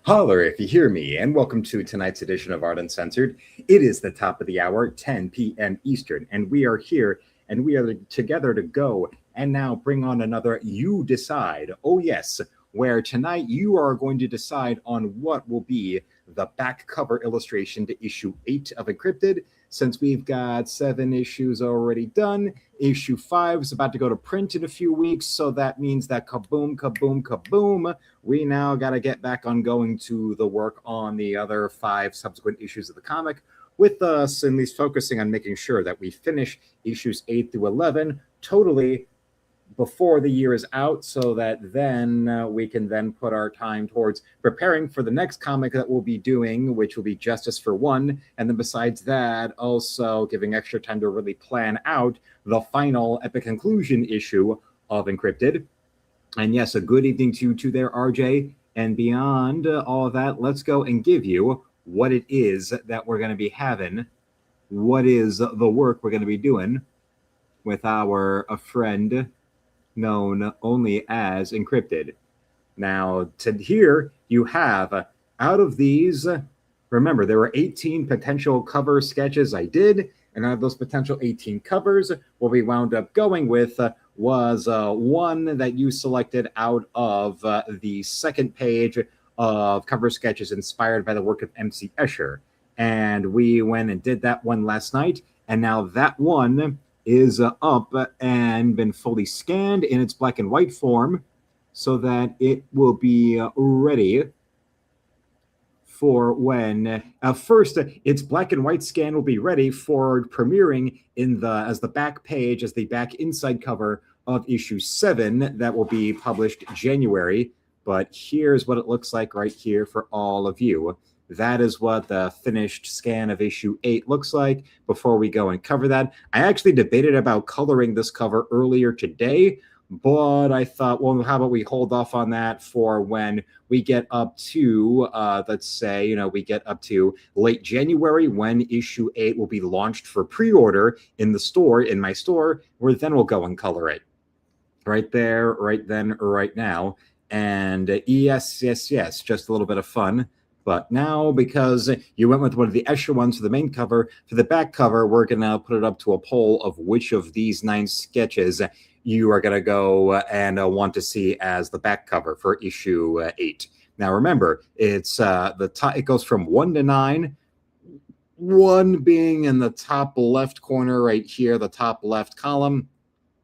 Holler if you hear me, and welcome to tonight's edition of Art Uncensored. It is the top of the hour, 10 p.m. Eastern, and we are here and we are together to go and now bring on another You Decide. Oh, yes, where tonight you are going to decide on what will be the back cover illustration to issue 8 of Encrypted. Since we've got 7 issues already done, issue 5 is about to go to print in a few weeks, so that means that kaboom, kaboom, kaboom, we now got to get back on going to the work on the other 5 subsequent issues of the comic, with us at least focusing on making sure that we finish issues 8 through 11 totally before the year is out, so that then we can then put our time towards preparing for the next comic that we'll be doing, which will be Justice for One, and then besides that, also giving extra time to really plan out the final epic conclusion issue of Encrypted. And yes, a good evening to you there, RJ. And beyond all of that, let's go and give you what it is that we're going to be having, what is the work we're going to be doing with our friend known only as Encrypted. Now, here you have, out of these, remember, there were 18 potential cover sketches I did, and out of those potential 18 covers, what we wound up going with was one that you selected out of the second page of cover sketches inspired by the work of MC Escher. And we went and did that one last night, and now that one is up and been fully scanned in its black and white form so that it will be ready for when first its black and white scan will be ready for premiering in as the back page, as the back inside cover of issue 7 that will be published January. But here's what it looks like right here for all of you. That is what the finished scan of issue 8 looks like. Before we go and cover that, I actually debated about coloring this cover earlier today, but I thought, well, how about we hold off on that for when we get up to, let's say, we get up to late January when issue 8 will be launched for pre-order in the store, in my store, where then we'll go and color it. Right there, right then, right now. And yes, just a little bit of fun. But now, because you went with one of the Escher ones for the main cover, for the back cover, we're going to put it up to a poll of which of these 9 sketches you are going to go and want to see as the back cover for issue 8. Now, remember, it's it goes from 1 to 9, 1 being in the top left corner right here, the top left column,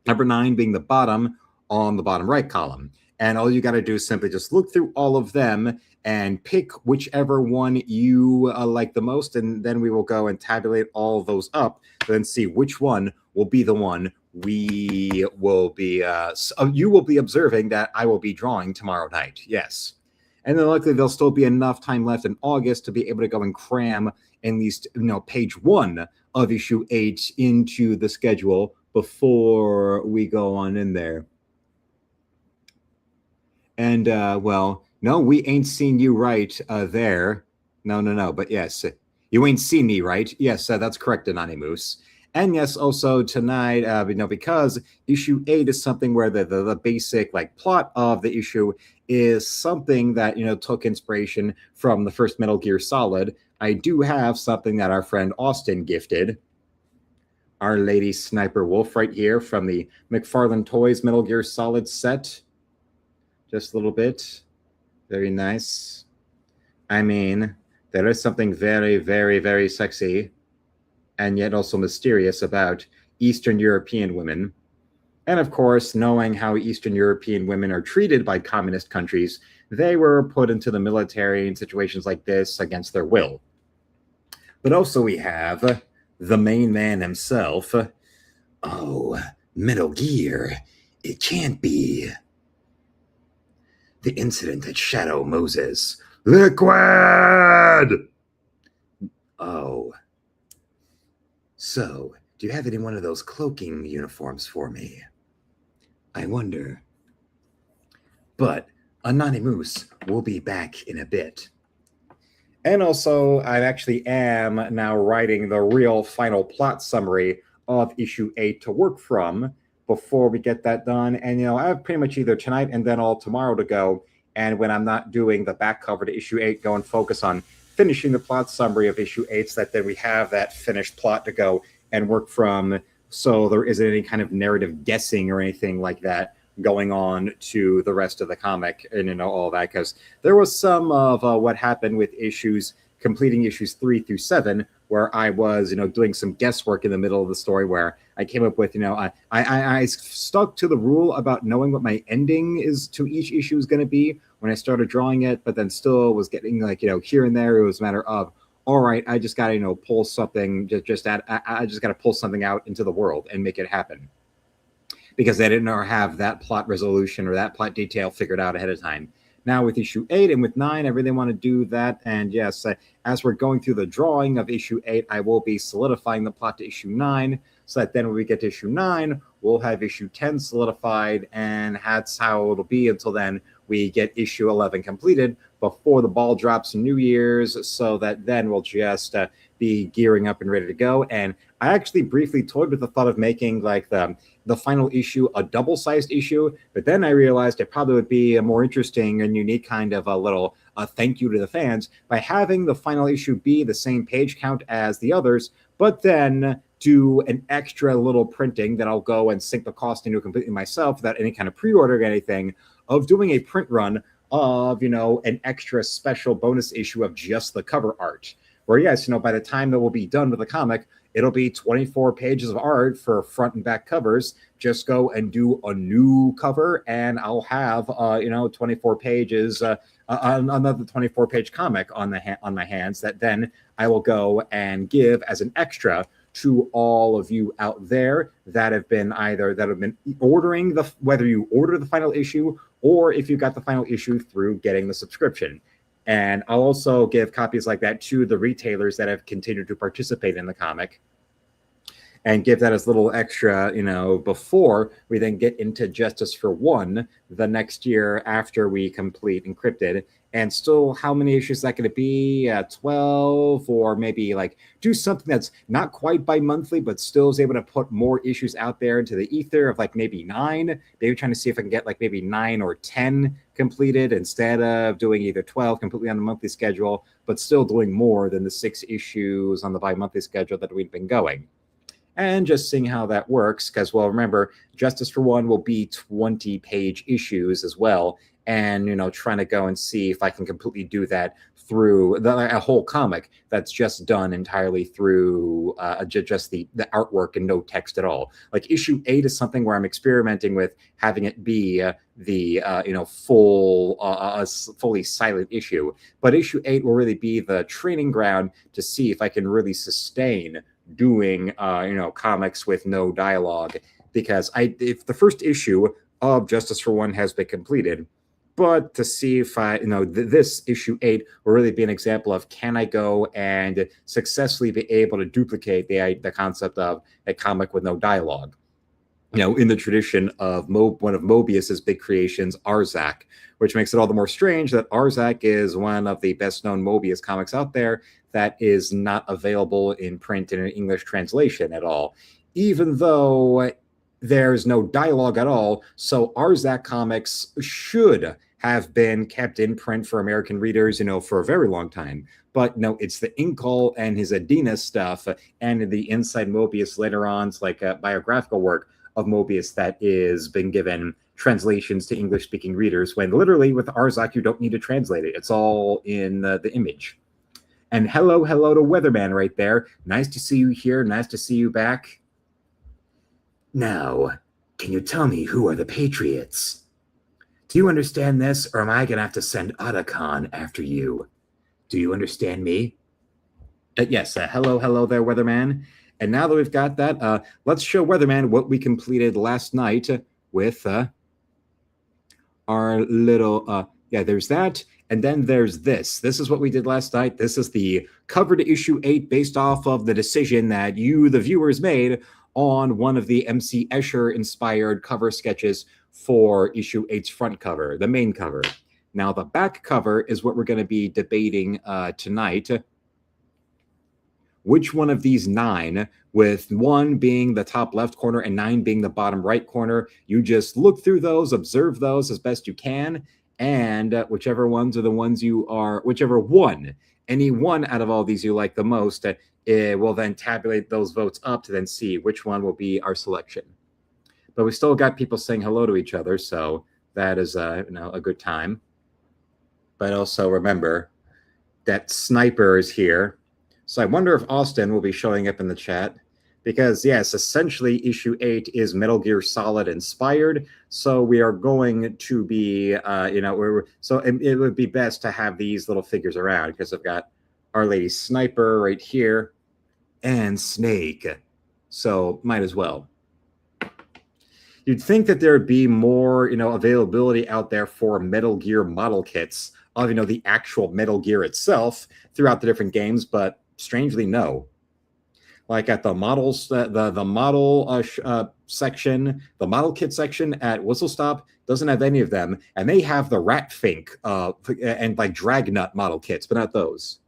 number 9 being the bottom on the bottom right column. And all you got to do is simply just look through all of them and pick whichever one you like the most, and then we will go and tabulate all of those up, and then see which one will be the one we will be, you will be observing that I will be drawing tomorrow night, yes. And then luckily there'll still be enough time left in August to be able to go and cram at least, page 1 of issue 8 into the schedule before we go on in there. And, well, no, we ain't seen you right there. No. But yes, you ain't seen me right. Yes, that's correct, Anonymous. And yes, also tonight, because issue 8 is something where the basic plot of the issue is something that, took inspiration from the first Metal Gear Solid. I do have something that our friend Austin gifted. Our Lady Sniper Wolf right here from the McFarlane Toys Metal Gear Solid set. Just a little bit. Very nice. I mean, there is something very, very, very sexy and yet also mysterious about Eastern European women. And of course, knowing how Eastern European women are treated by communist countries, they were put into the military in situations like this against their will. But also we have the main man himself. Oh, Metal Gear. It can't be. The incident at Shadow Moses. Liquid! Oh. So, do you have any one of those cloaking uniforms for me? I wonder. But Anonymous will be back in a bit. And also, I actually am now writing the real final plot summary of issue 8 to work from before we get that done. And, I have pretty much either tonight and then all tomorrow to go And when I'm not doing the back cover to issue 8, go and focus on finishing the plot summary of issue 8 so that then we have that finished plot to go and work from, so there isn't any kind of narrative guessing or anything like that going on to the rest of the comic and all that, because there was some of what happened with completing issues 3 through 7 where I was doing some guesswork in the middle of the story where I came up with I stuck to the rule about knowing what my ending is to each issue is going to be when I started drawing it, but then still was getting here and there. It was a matter of, all right, I just got to pull something, I just got to pull something out into the world and make it happen, because I didn't have that plot resolution or that plot detail figured out ahead of time. Now with issue 8 and with 9, I really want to do that. And yes, as we're going through the drawing of issue 8, I will be solidifying the plot to issue 9, so that then when we get to issue 9, we'll have issue 10 solidified, and that's how it'll be until then we get issue 11 completed before the ball drops in New Year's, so that then we'll just be gearing up and ready to go. And I actually briefly toyed with the thought of making the final issue a double-sized issue, but then I realized it probably would be a more interesting and unique kind of a little thank you to the fans by having the final issue be the same page count as the others, but then do an extra little printing that I'll go and sink the cost into completely myself without any kind of pre-order or anything, of doing a print run of, an extra special bonus issue of just the cover art. Where, yes, by the time that we'll be done with the comic, it'll be 24 pages of art for front and back covers. Just go and do a new cover, and I'll have, 24 pages, another 24-page comic on my hands that then I will go and give as an extra to all of you out there that have been ordering whether you order the final issue or if you got the final issue through getting the subscription. And I'll also give copies like that to the retailers that have continued to participate in the comic, and give that as little extra, before we then get into Justice for One the next year after we complete Encrypted. And still, how many issues is that going to be? 12, or maybe do something that's not quite bi-monthly, but still is able to put more issues out there into the ether of maybe 9. Maybe trying to see if I can get maybe 9 or 10 completed instead of doing either 12 completely on the monthly schedule, but still doing more than the 6 issues on the bi-monthly schedule that we've been going. And just seeing how that works, because, well, remember, Justice for One will be 20-page issues as well, and, trying to go and see if I can completely do that through a whole comic that's just done entirely through just the artwork and no text at all. Issue 8 is something where I'm experimenting with having it be fully silent issue. But issue 8 will really be the training ground to see if I can really sustain doing comics with no dialogue, because if the first issue of Justice for One has been completed, but to see if this issue 8 will really be an example of, can I go and successfully be able to duplicate the concept of a comic with no dialogue. In the tradition of one of Mobius's big creations, Arzak, which makes it all the more strange that Arzak is one of the best-known Mobius comics out there that is not available in print in an English translation at all, even though there's no dialogue at all. So Arzak comics should have been kept in print for American readers, for a very long time. But no, it's the Inkle and his Adina stuff and the Inside Mobius later on, biographical work of Mobius that is been given translations to English-speaking readers, when literally with Arzak, you don't need to translate it. It's all in the image. And hello to Weatherman right there. Nice to see you here. Nice to see you back. Now, can you tell me who are the Patriots? Do you understand this, or am I going to have to send Otacon after you? Do you understand me? Yes, hello there, Weatherman. And now that we've got that, let's show Weatherman what we completed last night with our little, there's that. And then there's this. This is what we did last night. This is the cover to issue 8 based off of the decision that you, the viewers, made on one of the MC Escher-inspired cover sketches for issue 8's front cover, the main cover. Now, the back cover is what we're going to be debating tonight. Which one of these 9, with 1 being the top left corner and 9 being the bottom right corner, you just look through those, observe those as best you can, and whichever ones are the ones you are, whichever one, any one out of all these you like the most, it will then tabulate those votes up to then see which one will be our selection. But we still got people saying hello to each other, so that is a good time. But also remember that Sniper is here. So I wonder if Austin will be showing up in the chat. Because, yes, essentially issue 8 is Metal Gear Solid inspired. So we are going to be, so it would be best to have these little figures around because I've got Our Lady Sniper right here and Snake. So might as well. You'd think that there'd be more, availability out there for Metal Gear model kits of, the actual Metal Gear itself throughout the different games, but strangely, no. Like at the models, the model section, the model kit section at Whistle Stop doesn't have any of them, and they have the Rat Fink and like Dragnut model kits, but not those.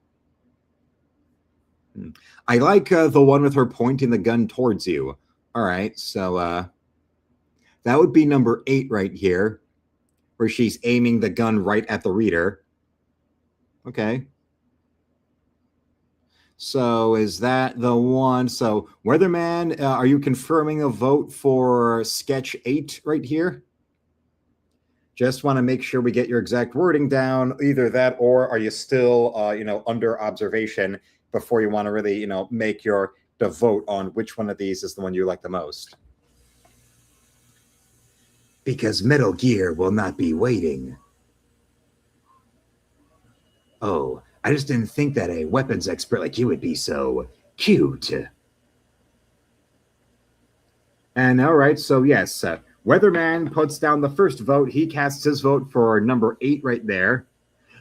I like the one with her pointing the gun towards you. All right, so that would be number 8 right here, where she's aiming the gun right at the reader. Okay. So is that the one? So Weatherman, are you confirming a vote for sketch 8 right here? Just want to make sure we get your exact wording down. Either that, or are you still, under observation before you want to really, make the vote on which one of these is the one you like the most? Because Metal Gear will not be waiting. Oh, I just didn't think that a weapons expert like you would be so cute. And all right, so yes, Weatherman puts down the first vote. He casts his vote for number 8 right there,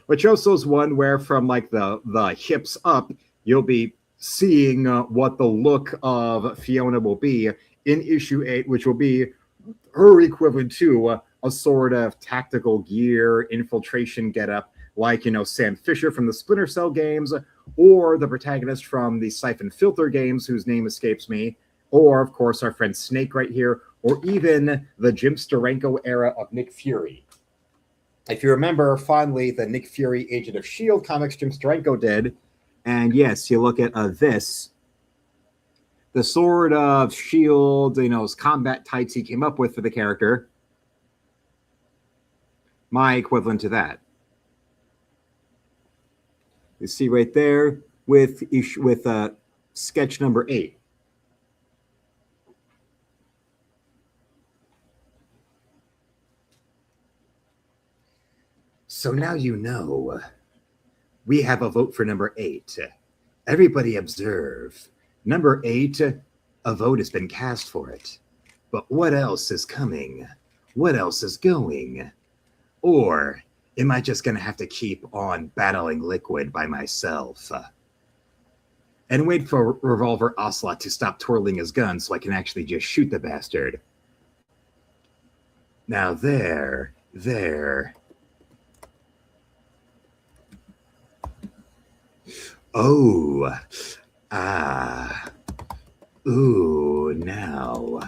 which also is one where from like the hips up, you'll be seeing what the look of Fiona will be in issue 8, which will be her equivalent to a sort of tactical gear infiltration getup, like, Sam Fisher from the Splinter Cell games, or the protagonist from the Siphon Filter games, whose name escapes me, or, of course, our friend Snake right here, or even the Jim Steranko era of Nick Fury. If you remember fondly the Nick Fury Agent of S.H.I.E.L.D. comics Jim Steranko did, and yes, you look at this, the sort of S.H.I.E.L.D., combat tights he came up with for the character, my equivalent to that. You see right there with sketch number 8. So now you know. We have a vote for number 8. Everybody observe. Number 8, a vote has been cast for it. But what else is coming? What else is going? Or am I just going to have to keep on battling Liquid by myself? And wait for Revolver Ocelot to stop twirling his gun so I can actually just shoot the bastard. Now there. Oh. Ooh, now.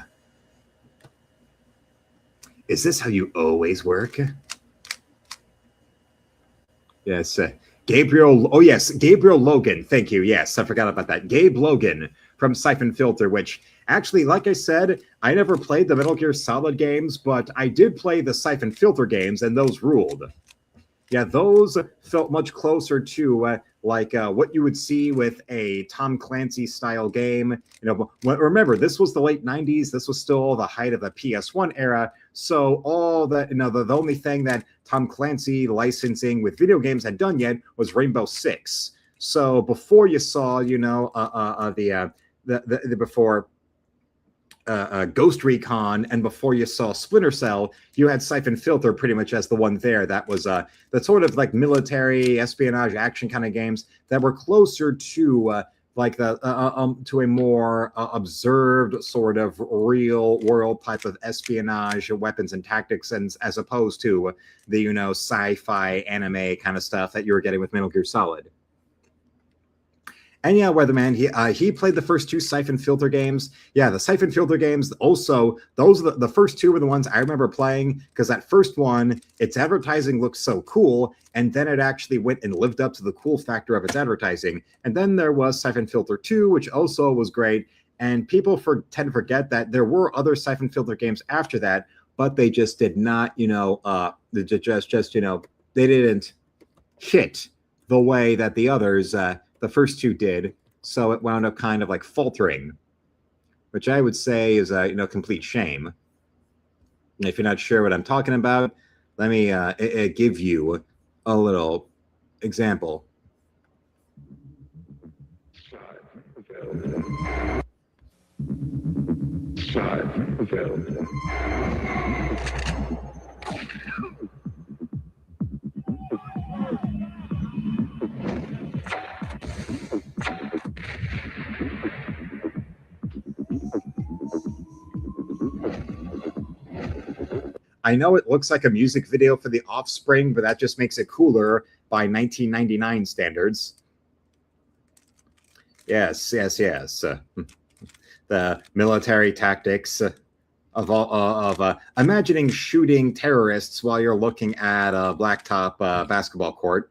Is this how you always work? Yes, Gabriel. Oh, yes, Gabriel Logan. Thank you. Yes, I forgot about that. Gabe Logan from Siphon Filter, which actually, like I said, I never played the Metal Gear Solid games, but I did play the Siphon Filter games, and those ruled. Yeah, those felt much closer to what you would see with a Tom Clancy style game. Remember, this was the late 90s. This was still the height of the PS1 era. So all the only thing that Tom Clancy licensing with video games had done yet was Rainbow Six. So before you saw, before Ghost Recon, and before you saw Splinter Cell, you had Siphon Filter pretty much as the one there. That was the sort of like military espionage action kind of games that were closer to to a more observed sort of real world type of espionage, weapons and tactics, and as opposed to the sci-fi anime kind of stuff that you were getting with Metal Gear Solid. And yeah, Weatherman, he played the first two Siphon Filter games. Yeah, the Siphon Filter games. Also, those are the first two were the ones I remember playing because that first one, its advertising looked so cool, and then it actually went and lived up to the cool factor of its advertising. And then there was Siphon Filter 2, which also was great. And people tend to forget that there were other Siphon Filter games after that, but they just did not, they didn't hit the way that the others, the first two did. So it wound up kind of like faltering, which I would say is a complete shame. And if you're not sure what I'm talking about, let me give you a little example. I know it looks like a music video for The Offspring, but that just makes it cooler by 1999 standards. Yes. The military tactics of imagining shooting terrorists while you're looking at a blacktop basketball court.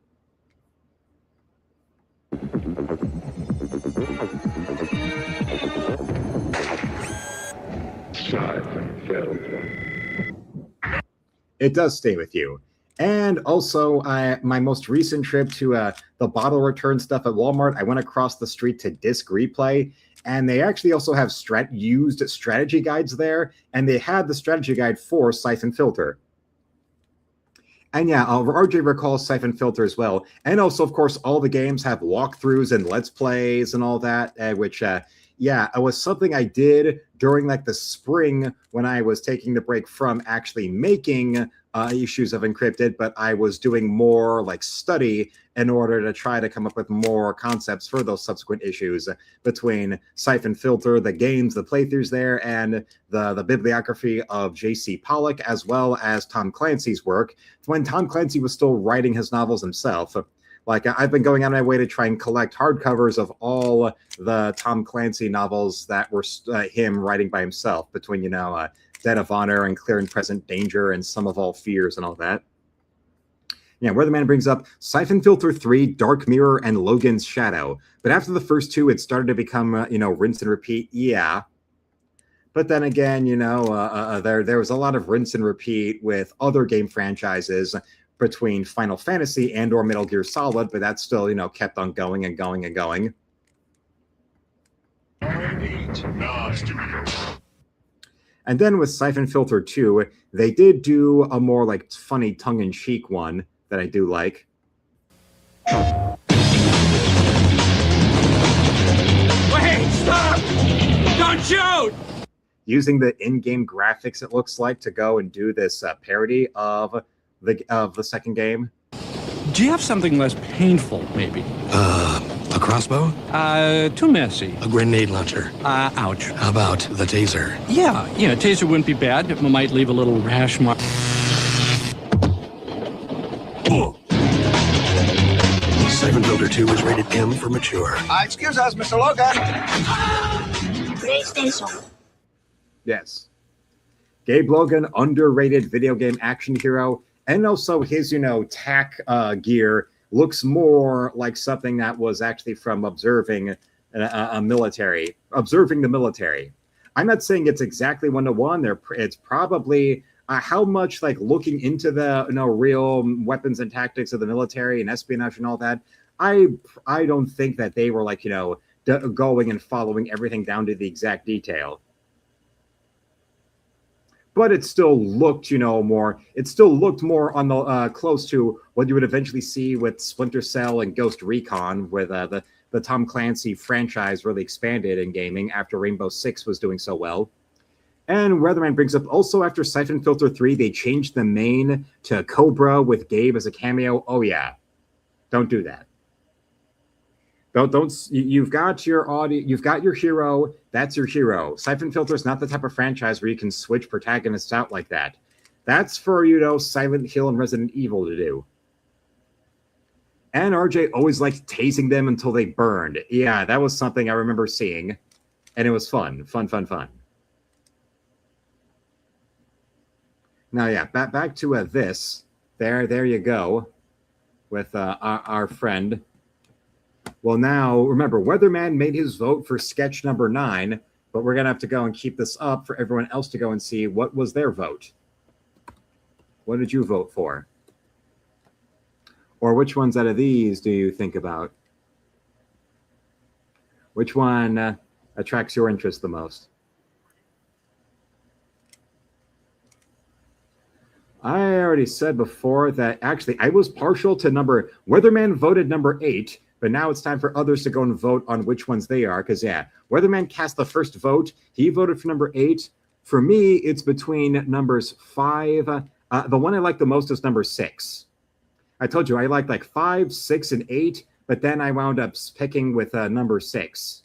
It does stay with you. And also, my most recent trip to the bottle return stuff at Walmart, I went across the street to Disc Replay, and they actually also have used strategy guides there, and they had the strategy guide for Siphon Filter. And yeah, RJ recalls Siphon Filter as well. And also, of course, all the games have walkthroughs and Let's Plays and all that, which, yeah, it was something I did during like the spring when I was taking the break from actually making issues of Encrypted, but I was doing more like study in order to try to come up with more concepts for those subsequent issues between Siphon Filter, the games, the playthroughs there, and the bibliography of J.C. Pollock, as well as Tom Clancy's work, when Tom Clancy was still writing his novels himself. Like, I've been going on my way to try and collect hardcovers of all the Tom Clancy novels that were him writing by himself, between, Dead of Honor and Clear and Present Danger and Sum of All Fears and all that. Yeah, Weatherman brings up Siphon Filter 3, Dark Mirror, and Logan's Shadow. But after the first two, it started to become, rinse and repeat. Yeah. But then again, there was a lot of rinse and repeat with other game franchises between Final Fantasy and or Metal Gear Solid, but that still, kept on going and going and going. And then with Siphon Filter 2, they did do a more like funny tongue-in-cheek one that I do like. Wait, stop! Don't shoot! Using the in-game graphics, it looks like, to go and do this parody of the second game. Do you have something less painful, maybe? A crossbow? Too messy. A grenade launcher? Ouch. How about the taser? Yeah, taser wouldn't be bad. It might leave a little rash mark. Siphon Filter 2 is rated M for mature. Excuse us, Mr. Logan. PlayStation. Yes. Gabe Logan, underrated video game action hero. And also his, tack gear looks more like something that was actually from observing the military. I'm not saying it's exactly one-to-one. It's probably how much like looking into the real weapons and tactics of the military and espionage and all that. I don't think that they were like going and following everything down to the exact detail. But it still looked, more. It still looked more on the close to what you would eventually see with Splinter Cell and Ghost Recon, where the Tom Clancy franchise really expanded in gaming after Rainbow Six was doing so well. And Weatherman brings up also after Siphon Filter 3, they changed the main to Cobra with Gabe as a cameo. Oh yeah, don't do that. Don't. You've got your audio. You've got your hero. That's your hero. Siphon Filter is not the type of franchise where you can switch protagonists out like that. That's for Silent Hill and Resident Evil to do. And RJ always liked tasing them until they burned. Yeah, that was something I remember seeing. And it was fun. Fun. Now, yeah, back to this. There you go. With our friend. Well, now, remember, Weatherman made his vote for sketch number 9, but we're going to have to go and keep this up for everyone else to go and see what was their vote. What did you vote for? Or which ones out of these do you think about? Which one attracts your interest the most? I already said before that actually I was partial to Weatherman voted number 8, but now it's time for others to go and vote on which ones they are. Because, yeah, Weatherman cast the first vote. He voted for number 8. For me, it's between numbers 5. The one I like the most is number 6. I told you I liked like 5, 6, and 8, but then I wound up picking with number 6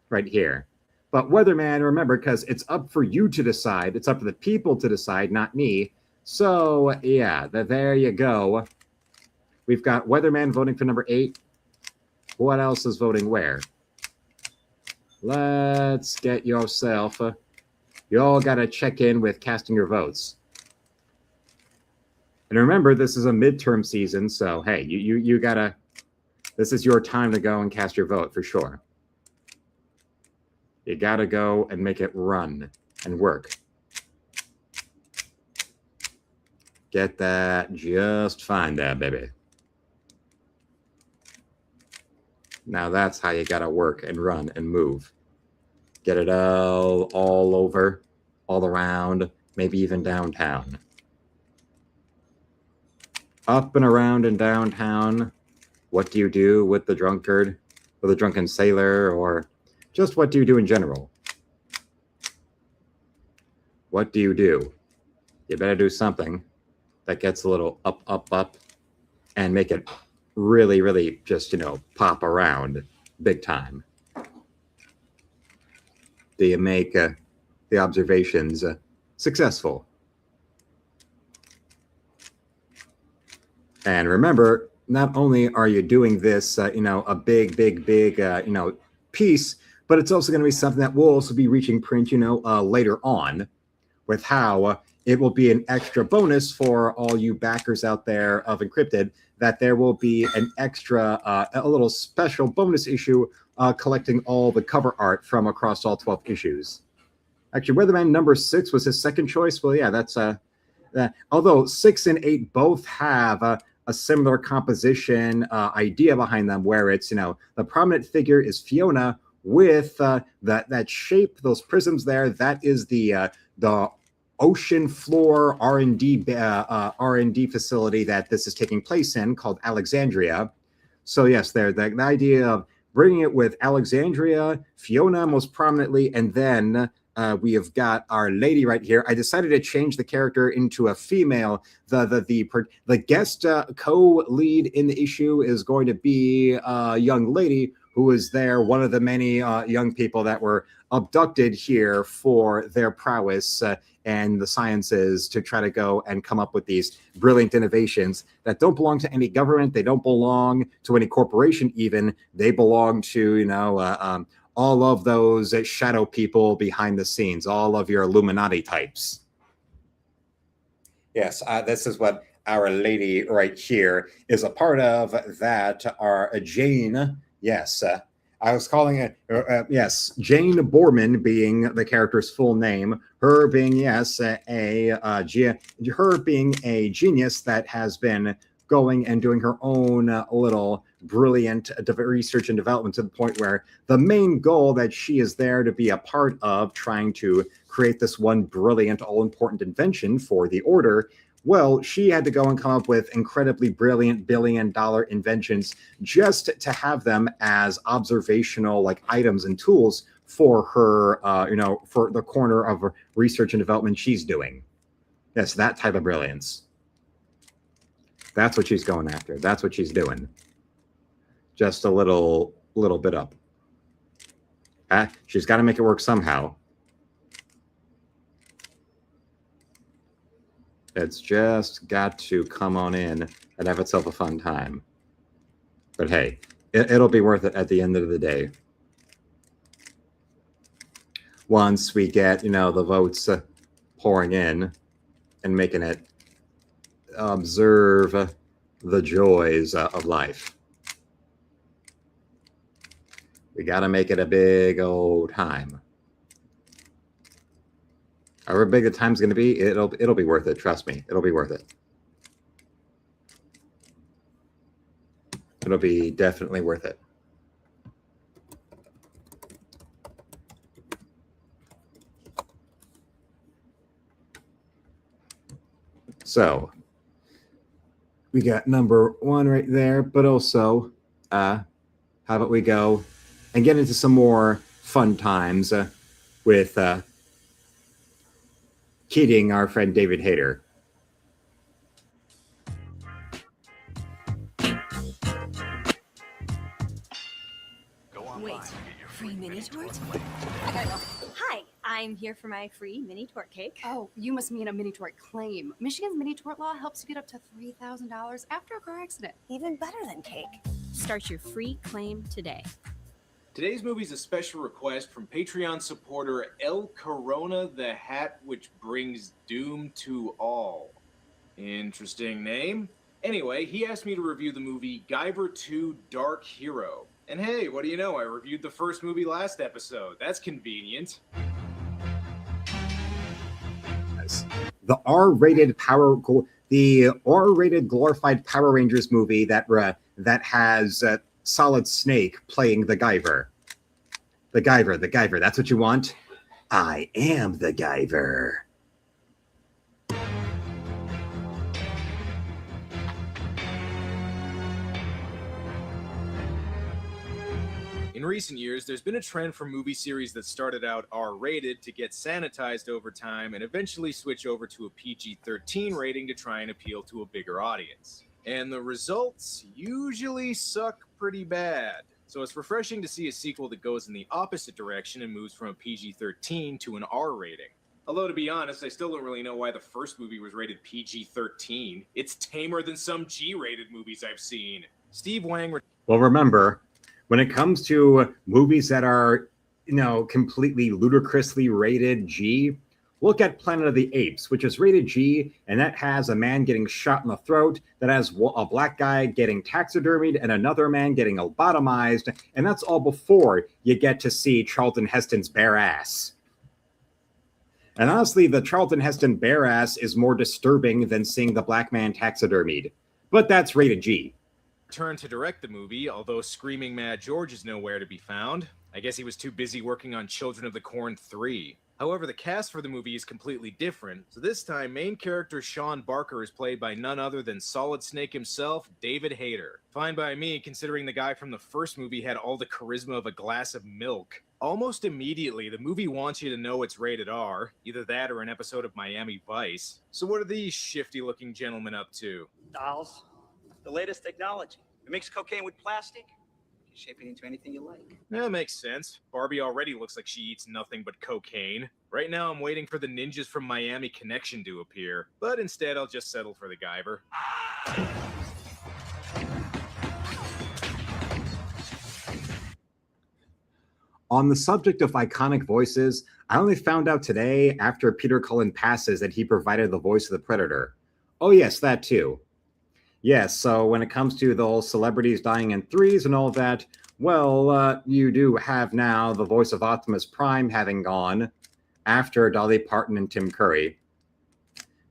right here. But Weatherman, remember, because it's up for you to decide. It's up for the people to decide, not me. So, yeah, there you go. We've got Weatherman voting for number 8. What else is voting where? Let's get yourself. You all got to check in with casting your votes. And remember, this is a midterm season, so hey, you gotta. This is your time to go and cast your vote for sure. You gotta go and make it run and work. Get that just fine there, baby. Now that's how you gotta work and run and move. Get it all over, all around, maybe even downtown. Up and around in downtown. What do you do with the drunkard, or the drunken sailor, or just what do you do in general? What do? You better do something that gets a little up, and make it really just, pop around big time. Do you make the observations successful? And remember, not only are you doing this, a big, piece, but it's also going to be something that will also be reaching print, later on, with how it will be an extra bonus for all you backers out there of Encrypted, that there will be an extra, a little special bonus issue collecting all the cover art from across all 12 issues. Actually, Weatherman number 6 was his second choice. Well, yeah, that's although 6 and 8 both have a similar composition idea behind them, where it's, the prominent figure is Fiona with that shape, those prisms there. That is the ocean floor R&D facility that this is taking place in, called Alexandria. So yes, the idea of bringing it with Alexandria, Fiona most prominently, and then we have got our lady right here. I decided to change the character into a female. The guest co-lead in the issue is going to be a young lady who is there, one of the many young people that were abducted here for their prowess and the sciences, to try to go and come up with these brilliant innovations that don't belong to any government. They don't belong to any corporation even. They belong to, all of those shadow people behind the scenes, all of your Illuminati types. Yes, this is what our lady right here is a part of. That are Jane. Yes, I was calling it, yes, Jane Borman being the character's full name. Her being, yes, her being a genius that has been going and doing her own little brilliant research and development, to the point where the main goal that she is there to be a part of, trying to create this one brilliant, all-important invention for the Order. Well, she had to go and come up with incredibly brilliant billion-dollar inventions just to have them as observational items and tools for her, for the corner of research and development she's doing. Yes, that type of brilliance. That's what she's going after. That's what she's doing. Just a little bit up. She's got to make it work somehow. It's just got to come on in and have itself a fun time. But hey, it'll be worth it at the end of the day. Once we get, the votes pouring in and making it observe the joys of life. We got to make it a big old time. However big the time's going to be, it'll be worth it. Trust me, it'll be worth it. It'll be definitely worth it. So we got number one right there, but also, how about we go and get into some more fun times with kidding our friend David Hayter. Wait, free mini tort? I gotta go. Hi, I'm here for my free mini tort cake. Oh, you must mean a mini tort claim. Michigan's mini tort law helps you get up to $3,000 after a car accident. Even better than cake. Start your free claim today. Today's movie is a special request from Patreon supporter El Corona, the hat which brings doom to all. Interesting name. Anyway, he asked me to review the movie Guyver 2 Dark Hero. And hey, what do you know? I reviewed the first movie last episode. That's convenient. The R-rated glorified Power Rangers movie that has Solid Snake playing the Guyver. The Guyver. That's what you want? I am the Guyver. In recent years, there's been a trend for movie series that started out R-rated to get sanitized over time and eventually switch over to a PG-13 rating to try and appeal to a bigger audience. And the results usually suck pretty bad. So it's refreshing to see a sequel that goes in the opposite direction and moves from a PG-13 to an R rating. Although, to be honest, I still don't really know why the first movie was rated PG-13. It's tamer than some G-rated movies I've seen. Steve Wang... Well, remember, when it comes to movies that are, completely ludicrously rated G, look at Planet of the Apes, which is rated G, and that has a man getting shot in the throat, that has a black guy getting taxidermied, and another man getting lobotomized, and that's all before you get to see Charlton Heston's bare ass. And honestly, the Charlton Heston bare ass is more disturbing than seeing the black man taxidermied. But that's rated G. Turned to direct the movie, although Screaming Mad George is nowhere to be found. I guess he was too busy working on Children of the Corn 3. However, the cast for the movie is completely different, so this time main character Sean Barker is played by none other than Solid Snake himself, David Hayter. Fine by me, considering the guy from the first movie had all the charisma of a glass of milk. Almost immediately, the movie wants you to know it's rated R, either that or an episode of Miami Vice. So what are these shifty-looking gentlemen up to? Dolls. The latest technology. You mix cocaine with plastic, you shape it into anything you like. That makes sense. Barbie already looks like she eats nothing but cocaine. Right now I'm waiting for the ninjas from Miami Connection to appear, but instead I'll just settle for the Guyver. On the subject of iconic voices, I only found out today after Peter Cullen passes that he provided the voice of the Predator. Oh yes, that too. Yes, so when it comes to the whole celebrities dying in threes and all of that, well, you do have now the voice of Optimus Prime having gone after Dolly Parton and Tim Curry.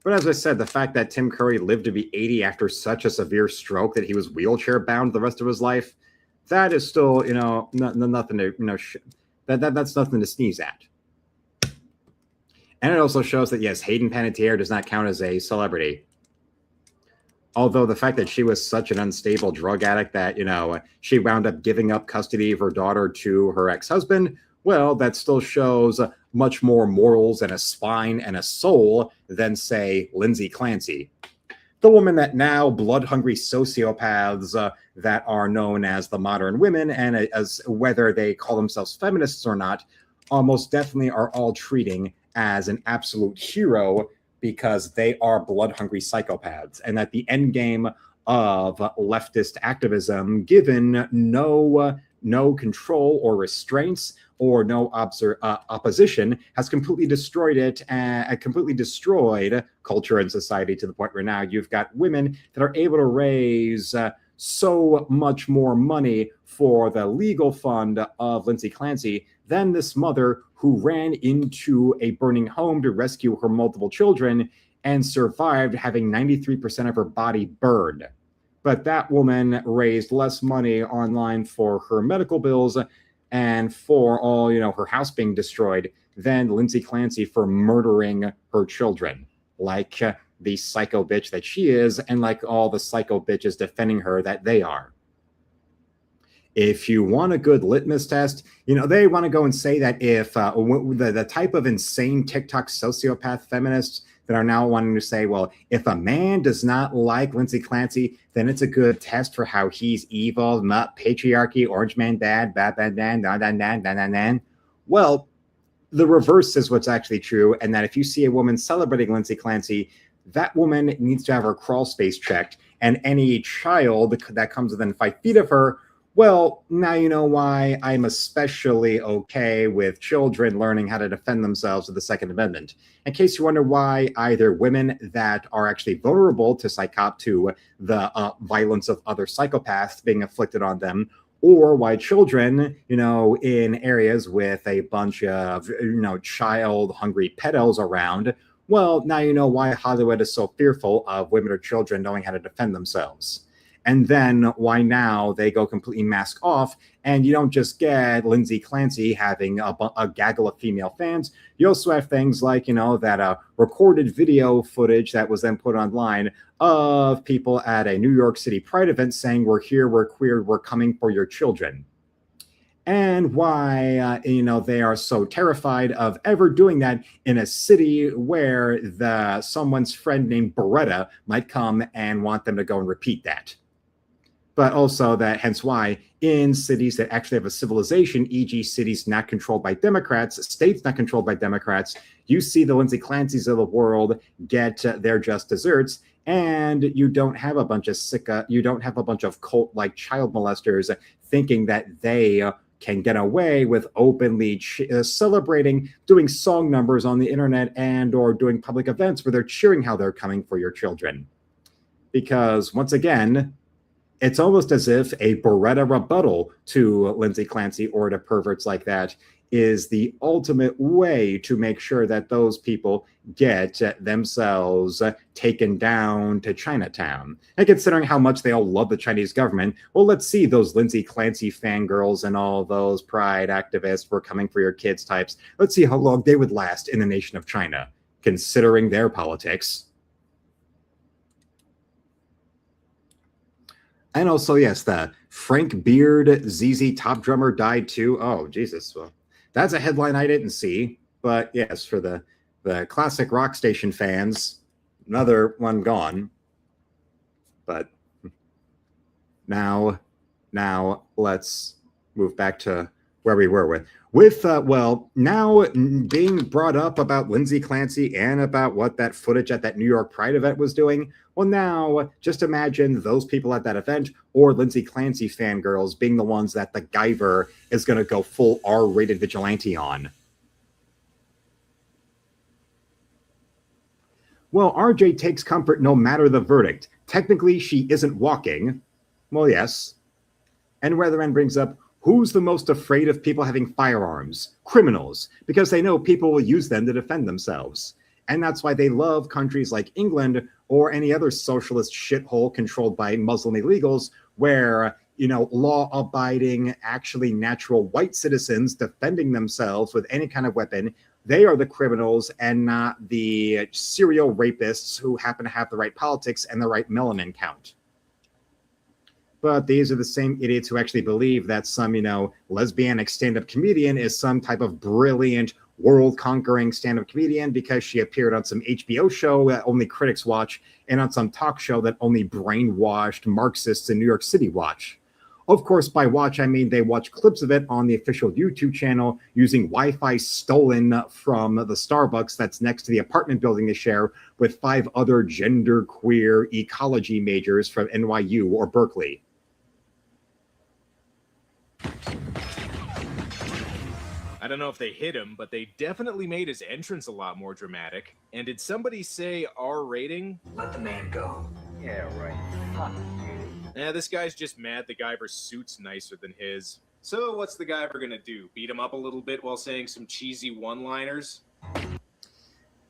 But as I said, the fact that Tim Curry lived to be 80 after such a severe stroke that he was wheelchair bound the rest of his life, that is still, nothing to, that's nothing to sneeze at. And it also shows that, yes, Hayden Panettiere does not count as a celebrity. Although the fact that she was such an unstable drug addict that, she wound up giving up custody of her daughter to her ex-husband, well, that still shows much more morals and a spine and a soul than, say, Lindsay Clancy. The woman that now blood-hungry sociopaths that are known as the modern women, and as whether they call themselves feminists or not, almost definitely are all treating as an absolute hero because they are blood-hungry psychopaths, and that the end game of leftist activism, given no control or restraints or no opposition, has completely destroyed it and completely destroyed culture and society to the point where now you've got women that are able to raise so much more money for the legal fund of Lindsay Clancy than this mother who ran into a burning home to rescue her multiple children and survived having 93% of her body burned. But that woman raised less money online for her medical bills and for all, her house being destroyed than Lindsay Clancy for murdering her children, like the psycho bitch that she is, and like all the psycho bitches defending her that they are. If you want a good litmus test, they want to go and say that if the type of insane TikTok sociopath feminists that are now wanting to say, well, if a man does not like Lindsay Clancy, then it's a good test for how he's evil, not patriarchy, orange man bad, bad. Well, the reverse is what's actually true, and that if you see a woman celebrating Lindsay Clancy, that woman needs to have her crawl space checked, and any child that comes within 5 feet of her, well, now you know why I'm especially okay with children learning how to defend themselves with the Second Amendment. In case you wonder why either women that are actually vulnerable to the violence of other psychopaths being inflicted on them, or why children, in areas with a bunch of, child-hungry pedos around, well, now you know why Hollywood is so fearful of women or children knowing how to defend themselves. And then why now they go completely mask off, and you don't just get Lindsay Clancy having a gaggle of female fans. You also have things like, that recorded video footage that was then put online of people at a New York City Pride event saying, "We're here, we're queer, we're coming for your children." And why, they are so terrified of ever doing that in a city where someone's friend named Beretta might come and want them to go and repeat that. But also hence why in cities that actually have a civilization, e.g. cities not controlled by Democrats, states not controlled by Democrats, you see the Lindsay Clancys of the world get their just desserts, and you don't have a bunch of cult-like child molesters thinking that they can get away with openly celebrating, doing song numbers on the internet and or doing public events where they're cheering how they're coming for your children. Because once again, it's almost as if a Beretta rebuttal to Lindsay Clancy or to perverts like that is the ultimate way to make sure that those people get themselves taken down to Chinatown. And considering how much they all love the Chinese government, well, let's see those Lindsay Clancy fangirls and all those pride activists for coming for your kids types. Let's see how long they would last in the nation of China, considering their politics. And also, yes, the Frank Beard ZZ Top drummer died too. Oh, Jesus. Well, that's a headline I didn't see. But yes, for the classic rock station fans, another one gone. But now let's move back to where we were with now being brought up about Lindsay Clancy and about what that footage at that New York Pride event was doing. Well, now just imagine those people at that event or Lindsay Clancy fangirls being the ones that the Guyver is going to go full R-rated vigilante on. Well, RJ takes comfort no matter the verdict. Technically, she isn't walking. Well, yes. And Weatherman brings up, who's the most afraid of people having firearms? Criminals, because they know people will use them to defend themselves. And that's why they love countries like England or any other socialist shithole controlled by Muslim illegals where, law-abiding, actually natural white citizens defending themselves with any kind of weapon, they are the criminals and not the serial rapists who happen to have the right politics and the right melanin count. But these are the same idiots who actually believe that some, lesbianic stand-up comedian is some type of brilliant, world-conquering stand-up comedian because she appeared on some HBO show that only critics watch and on some talk show that only brainwashed Marxists in New York City watch. Of course, by watch, I mean they watch clips of it on the official YouTube channel using Wi-Fi stolen from the Starbucks that's next to the apartment building they share with 5 other genderqueer ecology majors from NYU or Berkeley. I don't know if they hit him, but they definitely made his entrance a lot more dramatic. And did somebody say R rating? Let the man go. Yeah, right. Fuck you. Yeah, this guy's just mad the Guyver's suit's nicer than his. So what's the Guyver gonna do? Beat him up a little bit while saying some cheesy one-liners?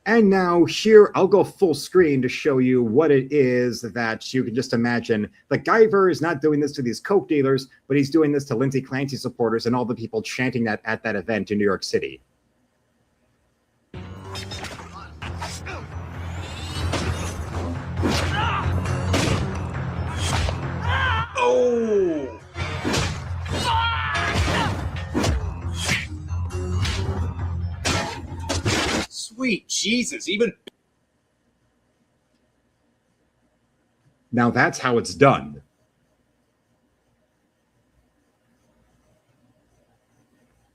And now here, I'll go full screen to show you what it is that you can just imagine. The Guyver is not doing this to these coke dealers, but he's doing this to Lindsay Clancy supporters and all the people chanting that at that event in New York City. Oh! Sweet Jesus, even... Now that's how it's done.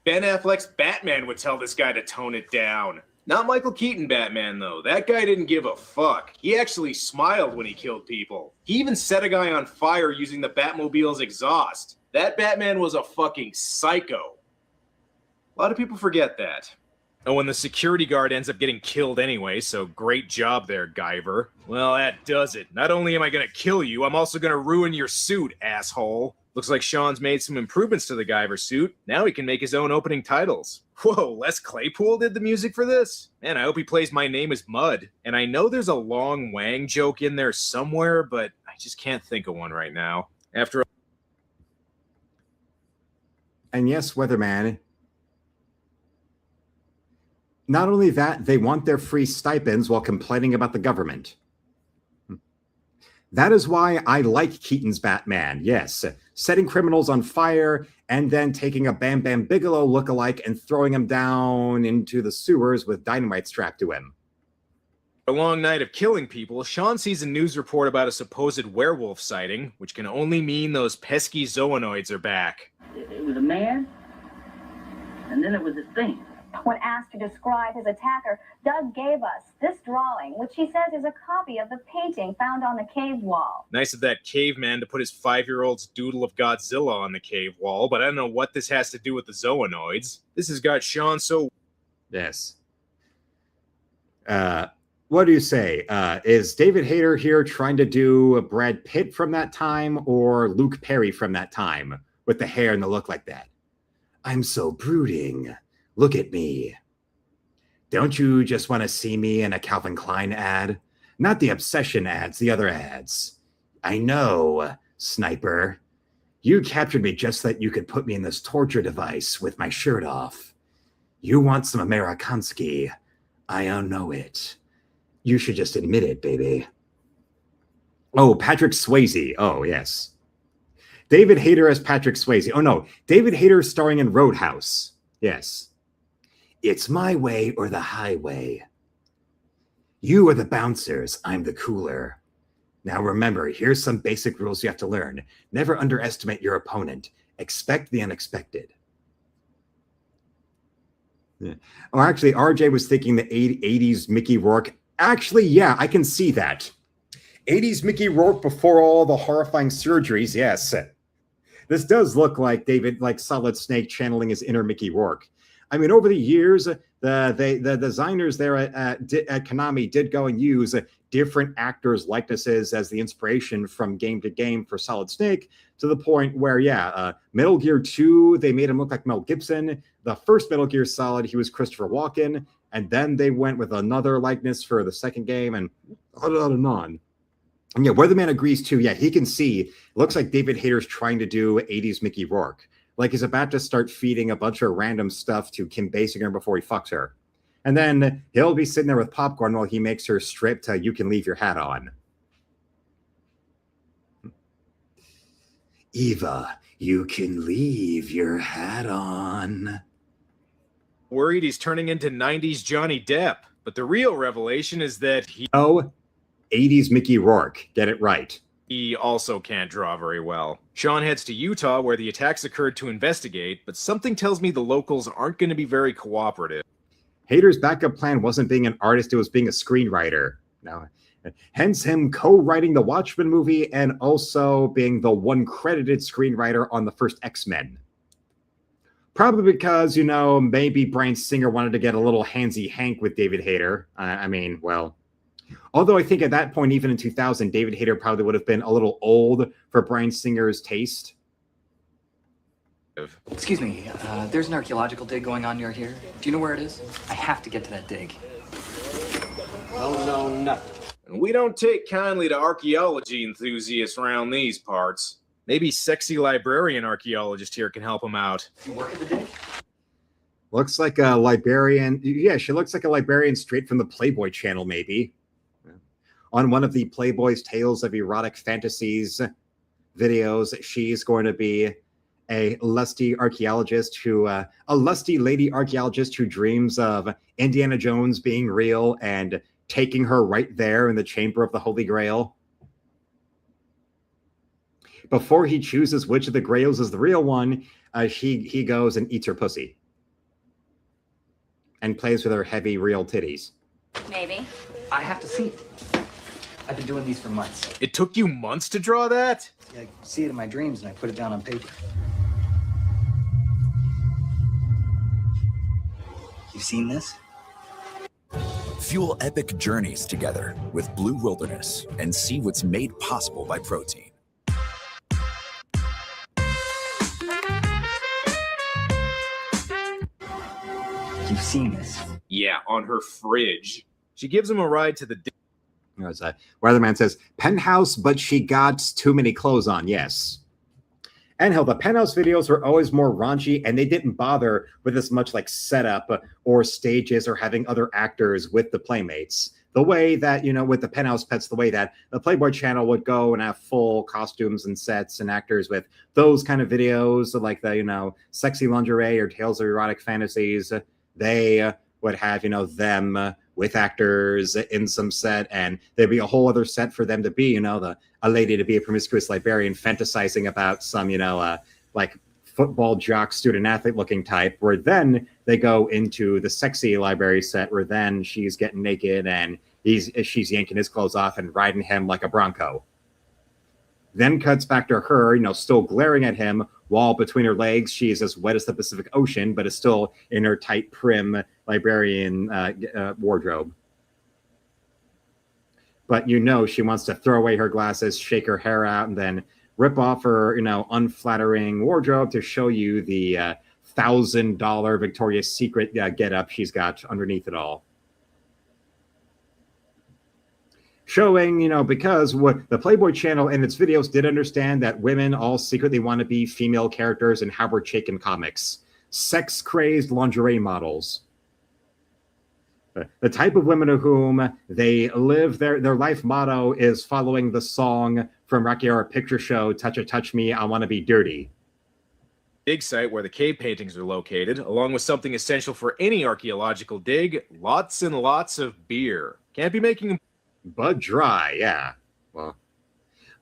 Ben Affleck's Batman would tell this guy to tone it down. Not Michael Keaton Batman, though. That guy didn't give a fuck. He actually smiled when he killed people. He even set a guy on fire using the Batmobile's exhaust. That Batman was a fucking psycho. A lot of people forget that. Oh, and the security guard ends up getting killed anyway, so great job there, Guyver. Well, that does it. Not only am I gonna kill you, I'm also gonna ruin your suit, asshole. Looks like Sean's made some improvements to the Guyver suit. Now he can make his own opening titles. Whoa, Les Claypool did the music for this? Man, I hope he plays My Name is Mud. And I know there's a Long Wang joke in there somewhere, but I just can't think of one right now. After... And yes, Weatherman, not only that, they want their free stipends while complaining about the government. That is why I like Keaton's Batman. Yes, setting criminals on fire and then taking a Bam Bam Bigelow lookalike and throwing him down into the sewers with dynamite strapped to him. A long night of killing people, Sean sees a news report about a supposed werewolf sighting, which can only mean those pesky zoonoids are back. It was a man, and then it was a thing. When asked to describe his attacker, Doug gave us this drawing, which he says is a copy of the painting found on the cave wall. Nice of that caveman to put his 5-year-old's doodle of Godzilla on the cave wall, but I don't know what this has to do with the zoonoids. This has got Sean so... Yes. What do you say? Is David Hayter here trying to do a Brad Pitt from that time or Luke Perry from that time with the hair and the look like that? I'm so brooding. Look at me. Don't you just want to see me in a Calvin Klein ad? Not the obsession ads, the other ads. I know, sniper. You captured me just so that you could put me in this torture device with my shirt off. You want some Amerikansky. I know it. You should just admit it, baby. Oh, Patrick Swayze. Oh, yes. David Hayter as Patrick Swayze. Oh, no. David Hayter starring in Roadhouse. Yes. It's my way or the highway. You are the bouncers. I'm the cooler. Now remember, here's some basic rules you have to learn. Never underestimate your opponent. Expect the unexpected. Yeah. Oh, actually, RJ was thinking the 80s Mickey Rourke. Actually, yeah, I can see that. 80s Mickey Rourke before all the horrifying surgeries, yes. This does look like David, like Solid Snake channeling his inner Mickey Rourke. I mean, over the years, the designers there at Konami did go and use different actors' likenesses as the inspiration from game to game for Solid Snake, to the point where, Metal Gear 2, they made him look like Mel Gibson. The first Metal Gear Solid, he was Christopher Walken. And then they went with another likeness for the second game, and on and on. And yeah, Weatherman agrees too. Yeah, he can see. It looks like David Hayter's trying to do 80s Mickey Rourke. Like he's about to start feeding a bunch of random stuff to Kim Basinger before he fucks her. And then he'll be sitting there with popcorn while he makes her strip to You Can Leave Your Hat On. Eva, you can leave your hat on. Worried he's turning into 90s Johnny Depp. But the real revelation is that he... Oh, 80s Mickey Rourke. Get it right. He also can't draw very well. Sean heads to Utah where the attacks occurred to investigate, but something tells me the locals aren't going to be very cooperative. Hader's backup plan wasn't being an artist, it was being a screenwriter. Now, hence him co-writing the Watchmen movie and also being the one credited screenwriter on the first X-Men. Probably because, maybe Bryan Singer wanted to get a little handsy Hank with David Hayter. Although I think at that point, even in 2000, David Hayter probably would have been a little old for Bryan Singer's taste. Excuse me, there's an archaeological dig going on near here. Do you know where it is? I have to get to that dig. Oh, no, nothing. We don't take kindly to archaeology enthusiasts around these parts. Maybe sexy librarian archaeologist here can help him out. You work at the dig? Looks like a librarian. Yeah, she looks like a librarian straight from the Playboy channel, maybe. On one of the Playboy's Tales of Erotic Fantasies videos, she's going to be a lusty lady archaeologist who dreams of Indiana Jones being real and taking her right there in the Chamber of the Holy Grail. Before he chooses which of the grails is the real one, he goes and eats her pussy and plays with her heavy, real titties. Maybe. I have to see it. I've been doing these for months. It took you months to draw that? I see it in my dreams and I put it down on paper. You've seen this? Fuel epic journeys together with Blue Wilderness and see what's made possible by protein. You've seen this? Yeah, on her fridge. She gives him a ride to the... Weatherman says, penthouse, but she got too many clothes on, yes. And hell, the penthouse videos were always more raunchy, and they didn't bother with as much like setup or stages or having other actors with the playmates. The way that, with the penthouse pets, the way that the Playboy channel would go and have full costumes and sets and actors with those kind of videos, like the, sexy lingerie or Tales of Erotic Fantasies, they would have, them with actors in some set, and there'd be a whole other set for them to be, a lady to be a promiscuous librarian fantasizing about some, like football jock, student athlete looking type, where then they go into the sexy library set where then she's getting naked and she's yanking his clothes off and riding him like a bronco. Then cuts back to her, still glaring at him, while between her legs, she is as wet as the Pacific Ocean, but is still in her tight, prim librarian wardrobe. But she wants to throw away her glasses, shake her hair out, and then rip off her, unflattering wardrobe to show you the $1,000 Victoria's Secret getup she's got underneath it all. Showing, because what the Playboy channel and its videos did understand that women all secretly want to be female characters in Howard Chaykin comics. Sex-crazed lingerie models. The type of women to whom they live, their life motto is following the song from Rocky Horror Picture Show, Touch It, Touch Me, I Want to Be Dirty. Dig site where the cave paintings are located, along with something essential for any archaeological dig, lots and lots of beer. Can't be making them... Bud Dry, yeah. Well,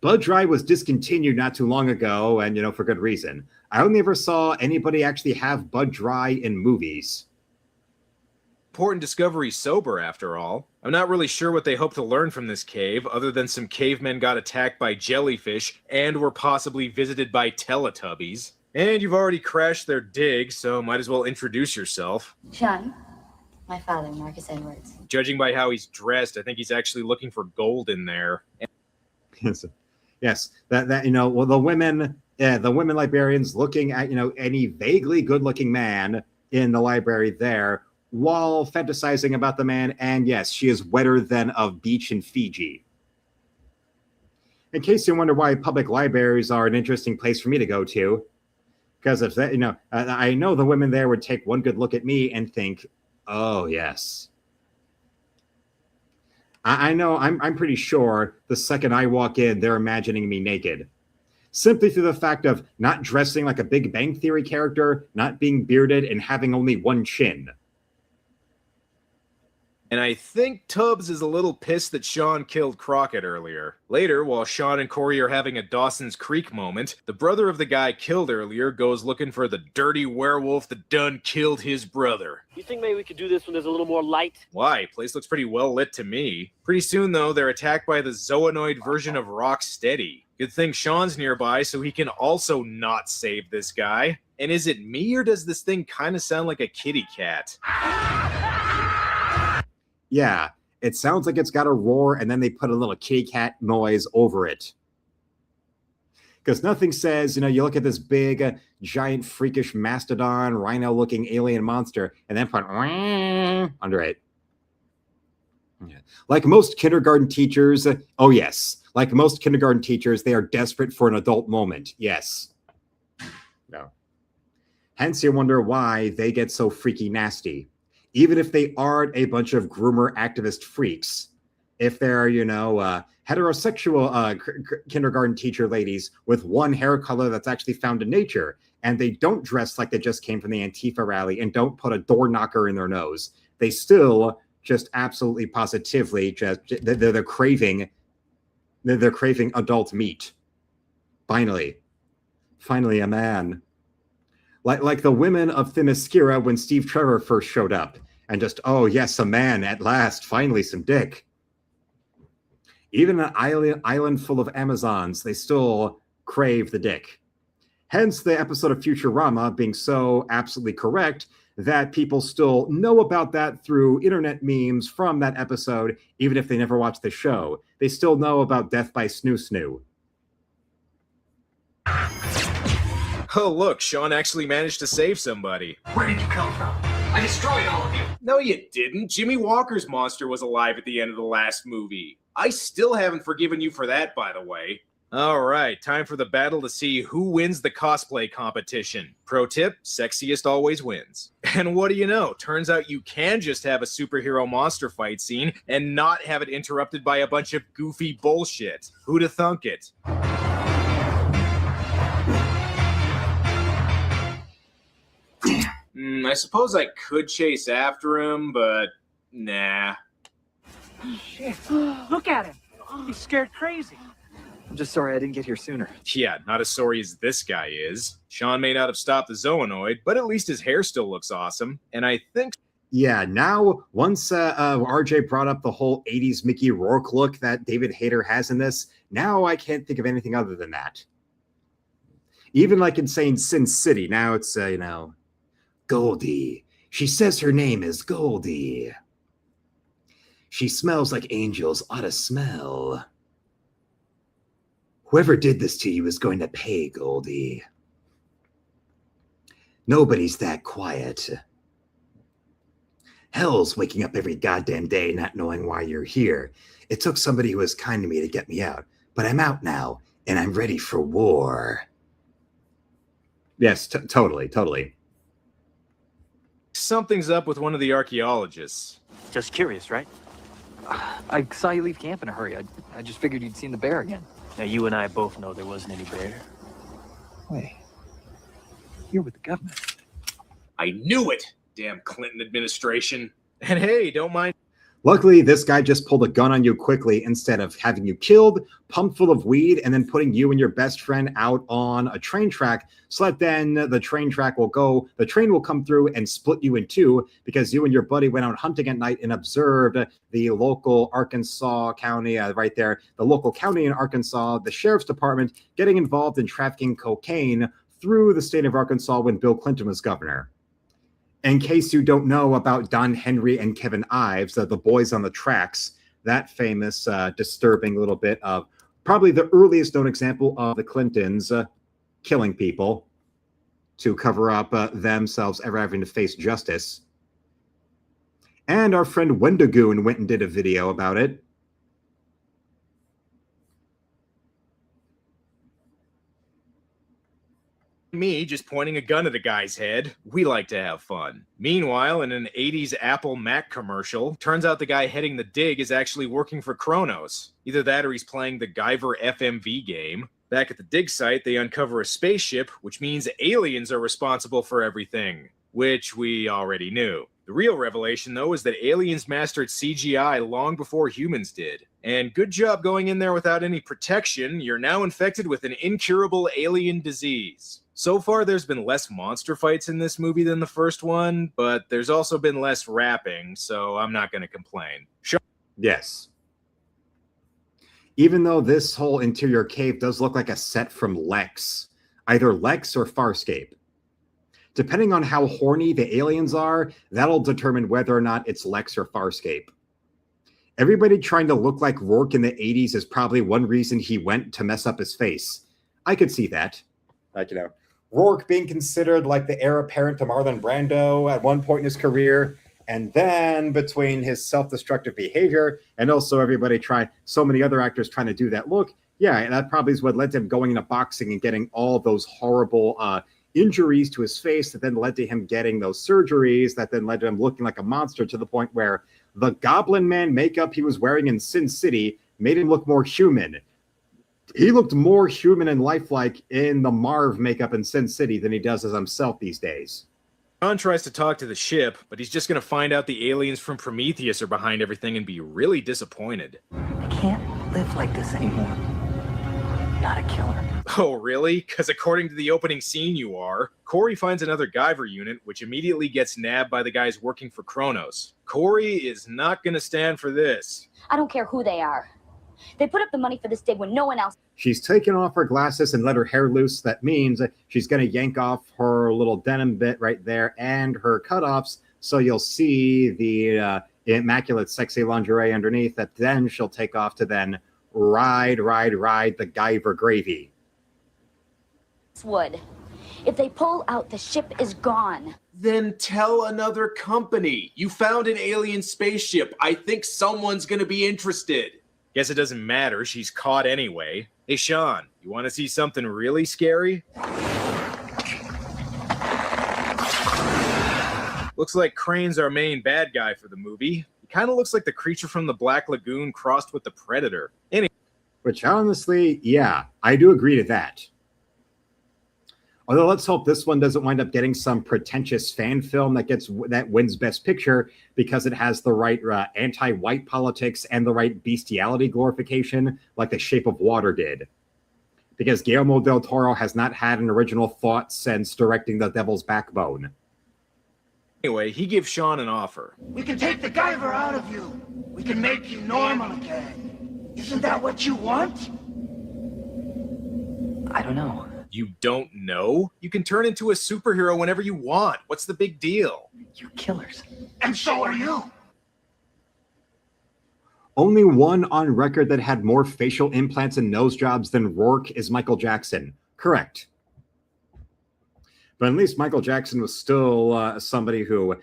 Bud Dry was discontinued not too long ago, and, for good reason. I only ever saw anybody actually have Bud Dry in movies. Important discovery sober, after all. I'm not really sure what they hope to learn from this cave, other than some cavemen got attacked by jellyfish and were possibly visited by Teletubbies. And you've already crashed their dig, so might as well introduce yourself. Sean, my father, Marcus Edwards. Judging by how he's dressed, I think he's actually looking for gold in there. Yes, that well, the women librarians looking at any vaguely good-looking man in the library there, while fantasizing about the man, and yes, she is wetter than a beach in Fiji. In case you wonder why public libraries are an interesting place for me to go to, because if that, I know the women there would take one good look at me and think, oh yes. I know, I'm pretty sure the second I walk in, they're imagining me naked. Simply through the fact of not dressing like a Big Bang Theory character, not being bearded, and having only one chin. And I think Tubbs is a little pissed that Sean killed Crockett earlier. Later, while Sean and Corey are having a Dawson's Creek moment, the brother of the guy killed earlier goes looking for the dirty werewolf that done killed his brother. You think maybe we could do this when there's a little more light? Why? Place looks pretty well lit to me. Pretty soon, though, they're attacked by the Zoonoid version of Rocksteady. Good thing Sean's nearby so he can also not save this guy. And is it me, or does this thing kind of sound like a kitty cat? Yeah, it sounds like it's got a roar, and then they put a little kitty cat noise over it. Because nothing says, you look at this big, giant, freakish mastodon, rhino-looking alien monster, and then put under it. Yeah. Like most kindergarten teachers, oh yes, like most kindergarten teachers, they are desperate for an adult moment. Yes. No. Hence, you wonder why they get so freaky nasty. Even if they aren't a bunch of groomer activist freaks, if they're, heterosexual kindergarten teacher ladies with one hair color that's actually found in nature, and they don't dress like they just came from the Antifa rally and don't put a door knocker in their nose, they still just absolutely positively they're craving adult meat. Finally a man. Like the women of Themyscira when Steve Trevor first showed up. And just, oh yes, a man, at last, finally some dick. Even an island full of Amazons, they still crave the dick. Hence the episode of Futurama being so absolutely correct that people still know about that through internet memes from that episode, even if they never watched the show. They still know about death by snoo snoo. Oh, look, Sean actually managed to save somebody. Where did you come from? I destroyed all of you. No, you didn't. Jimmy Walker's monster was alive at the end of the last movie. I still haven't forgiven you for that, by the way. All right, time for the battle to see who wins the cosplay competition. Pro tip, sexiest always wins. And what do you know? Turns out you can just have a superhero monster fight scene and not have it interrupted by a bunch of goofy bullshit. Who'da thunk it? I suppose I could chase after him, but nah. Shit, look at him. He's scared crazy. I'm just sorry I didn't get here sooner. Yeah, not as sorry as this guy is. Sean may not have stopped the Zoonoid, but at least his hair still looks awesome. And I think... Yeah, now, once RJ brought up the whole 80s Mickey Rourke look that David Hayter has in this, now I can't think of anything other than that. Even like in saying Sin City, now it's, Goldie. She says her name is Goldie. She smells like angels ought to smell. Whoever did this to you is going to pay, Goldie. Nobody's that quiet. Hell's waking up every goddamn day not knowing why you're here. It took somebody who was kind to me to get me out, but I'm out now, and I'm ready for war. Yes, totally. Something's up with one of the archaeologists. Just curious, right? I saw you leave camp in a hurry. I just figured you'd seen the bear again. Now, you and I both know there wasn't any bear. Wait. You're with the government. I knew it! Damn Clinton administration. And hey, don't mind... Luckily, this guy just pulled a gun on you quickly instead of having you killed, pumped full of weed, and then putting you and your best friend out on a train track so that then the train will come through and split you in two because you and your buddy went out hunting at night and observed the local Arkansas County, right there, the local county in Arkansas, the sheriff's department getting involved in trafficking cocaine through the state of Arkansas when Bill Clinton was governor. In case you don't know about Don Henry and Kevin Ives, the boys on the tracks, that famous, disturbing little bit of probably the earliest known example of the Clintons killing people to cover up themselves ever having to face justice. And our friend Wendigoon went and did a video about it. Me just pointing a gun at a guy's head. We like to have fun. Meanwhile, in an 80s Apple Mac commercial, turns out the guy heading the dig is actually working for Kronos. Either that or he's playing the Guyver FMV game. Back at the dig site, they uncover a spaceship, which means aliens are responsible for everything, which we already knew. The real revelation, though, is that aliens mastered CGI long before humans did. And good job going in there without any protection. You're now infected with an incurable alien disease. So far, there's been less monster fights in this movie than the first one, but there's also been less rapping, so I'm not going to complain. Yes. Even though this whole interior cave does look like a set from Lex, either Lex or Farscape. Depending on how horny the aliens are, that'll determine whether or not it's Lex or Farscape. Everybody trying to look like Rourke in the 80s is probably one reason he went to mess up his face. I could see that. Like, Rourke being considered like the heir apparent to Marlon Brando at one point in his career, and then between his self-destructive behavior and also everybody trying, so many other actors trying to do that look, yeah, that probably is what led to him going into boxing and getting all those horrible injuries to his face that then led to him getting those surgeries that then led to him looking like a monster to the point where the Goblin Man makeup he was wearing in Sin City made him look more human. He looked more human and lifelike in the Marv makeup in Sin City than he does as himself these days. Sean tries to talk to the ship, but he's just going to find out the aliens from Prometheus are behind everything and be really disappointed. I can't live like this anymore. Not a killer. Oh, really? Because according to the opening scene, you are. Corey finds another Guyver unit, which immediately gets nabbed by the guys working for Kronos. Corey is not going to stand for this. I don't care who they are. They put up the money for this dig when no one else... She's taken off her glasses and let her hair loose. That means she's going to yank off her little denim bit right there and her cutoffs, so you'll see the immaculate sexy lingerie underneath that then she'll take off to then ride the Guyver gravy. Would. If they pull out, the ship is gone. Then tell another company. You found an alien spaceship. I think someone's going to be interested. Guess it doesn't matter. She's caught anyway. Hey, Sean, you want to see something really scary? Looks like Crane's our main bad guy for the movie. He kind of looks like the creature from the Black Lagoon crossed with the Predator. Which, honestly, yeah, I do agree to that. Although let's hope this one doesn't wind up getting some pretentious fan film that wins Best Picture because it has the right anti-white politics and the right bestiality glorification like The Shape of Water did. Because Guillermo del Toro has not had an original thought since directing The Devil's Backbone. Anyway, he gives Sean an offer. We can take the Guyver out of you. We can make you normal again. Isn't that what you want? I don't know. You don't know? You can turn into a superhero whenever you want. What's the big deal? You're killers. And so are you. Only one on record that had more facial implants and nose jobs than Rourke is Michael Jackson. Correct. But at least Michael Jackson was still somebody who,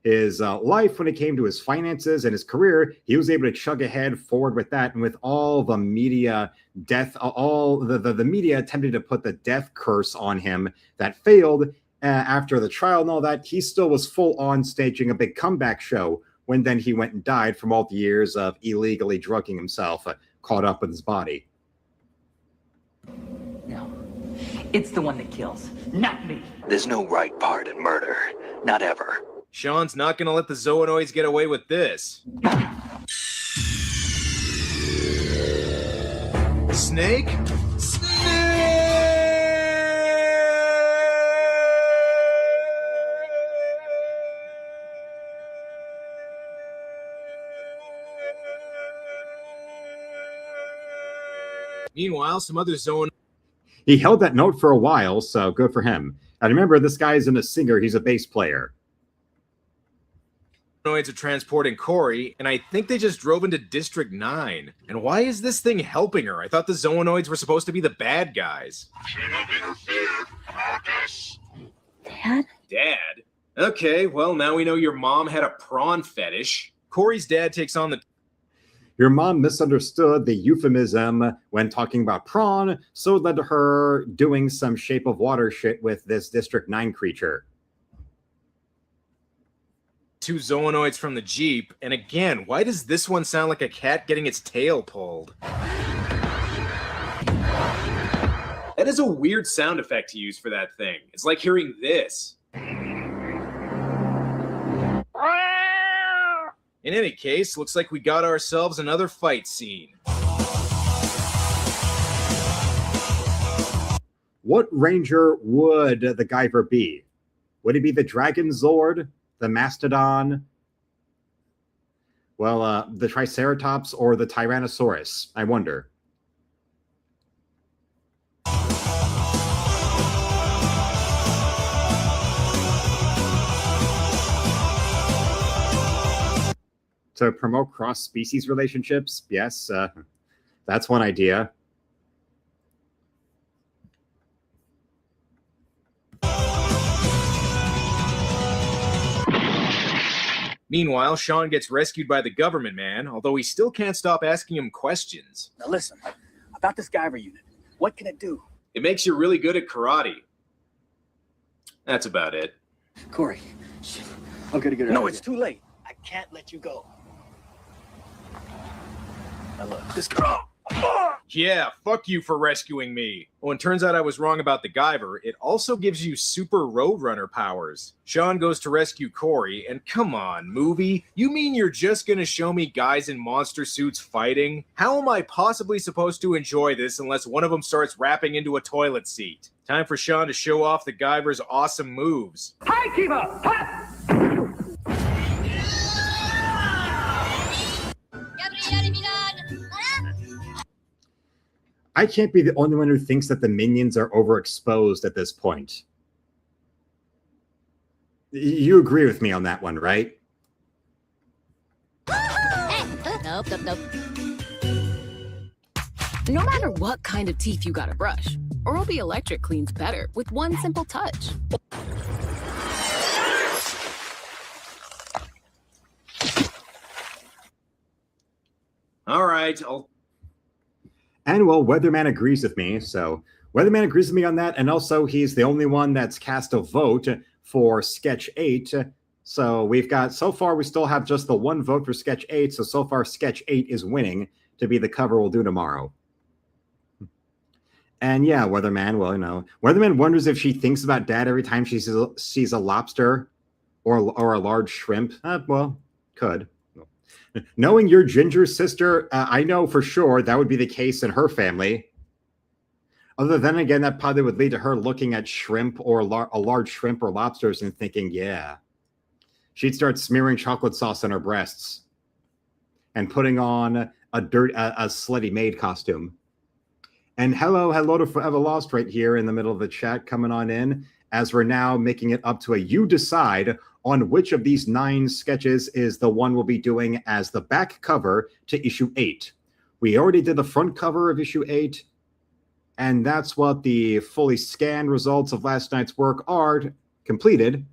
his life when it came to his finances and his career, he was able to chug ahead forward with that. And with all the media death, all the media attempted to put the death curse on him that failed after the trial and all that, he still was full on staging a big comeback show when then he went and died from all the years of illegally drugging himself, caught up with his body. No. It's the one that kills, not me. There's no right part in murder. Not ever. Sean's not gonna let the Zoonoids get away with this. Snake? Meanwhile, some other Zoonoids. He held that note for a while, so good for him. And remember, this guy isn't a singer, he's a bass player. Zoonoids are transporting Corey, and I think they just drove into District 9. And why is this thing helping her? I thought the Zoonoids were supposed to be the bad guys. Dad? Dad? Okay, well, now we know your mom had a prawn fetish. Corey's dad takes on the... Your mom misunderstood the euphemism when talking about prawn, so it led to her doing some Shape of Water shit with this District 9 creature. Two Zoonoids from the Jeep, and again, why does this one sound like a cat getting its tail pulled? That is a weird sound effect to use for that thing. It's like hearing this. In any case, looks like we got ourselves another fight scene. What Ranger would the Guyver be? Would he be the Dragon Zord, the Mastodon, well, the Triceratops, or the Tyrannosaurus? I wonder. To promote cross-species relationships? Yes, that's one idea. Meanwhile, Sean gets rescued by the government man, although he still can't stop asking him questions. Now listen, about this Guyver unit, what can it do? It makes you really good at karate. That's about it. Corey, shit. I'm gonna get it. No, it's too late. I can't let you go. Now look, this girl. Yeah, fuck you for rescuing me. Well, it turns out I was wrong about the Guyver. It also gives you super Roadrunner powers. Sean goes to rescue Corey, and come on, movie. You mean you're just gonna show me guys in monster suits fighting? How am I possibly supposed to enjoy this unless one of them starts rapping into a toilet seat? Time for Sean to show off the Guyver's awesome moves. Hi, Kiva! I can't be the only one who thinks that the minions are overexposed at this point. You agree with me on that one, right? Nope. No matter what kind of teeth you gotta brush, Oral-B Electric cleans better with one simple touch. All right, And well, Weatherman agrees with me. So Weatherman agrees with me on that. And also he's the only one that's cast a vote for Sketch 8. So we've got, so far we still have just the one vote for Sketch 8. So far Sketch 8 is winning to be the cover we'll do tomorrow. And yeah, Weatherman, well, you know, Weatherman wonders if she thinks about Dad every time she sees a lobster or a large shrimp. Well, could. Knowing your ginger sister, I know for sure that would be the case in her family. Other than again, that probably would lead to her looking at shrimp or a large shrimp or lobsters and thinking, yeah. She'd start smearing chocolate sauce on her breasts and putting on a slutty maid costume. And hello to Forever Lost right here in the middle of the chat coming on in as we're now making it up to a you decide on which of these 9 sketches is the one we'll be doing as the back cover to issue 8. We already did the front cover of issue 8, and that's what the fully scanned results of last night's work are completed.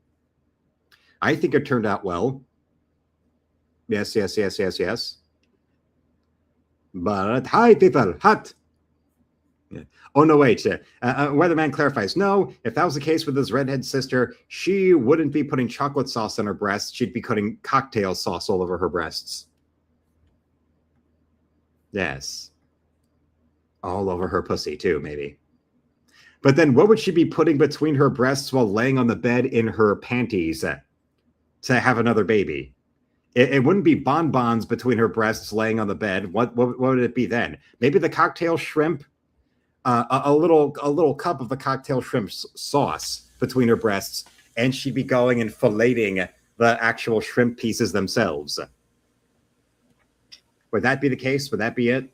I think it turned out well. Yes. But hi, people, hot. Oh, no, wait. Weatherman clarifies. No, if that was the case with his redhead sister, she wouldn't be putting chocolate sauce on her breasts. She'd be putting cocktail sauce all over her breasts. Yes. All over her pussy, too, maybe. But then what would she be putting between her breasts while laying on the bed in her panties to have another baby? It wouldn't be bonbons between her breasts laying on the bed. What would it be then? Maybe the cocktail shrimp? A little cup of the cocktail shrimp sauce between her breasts, and she'd be going and filleting the actual shrimp pieces themselves. Would that be the case? Would that be it?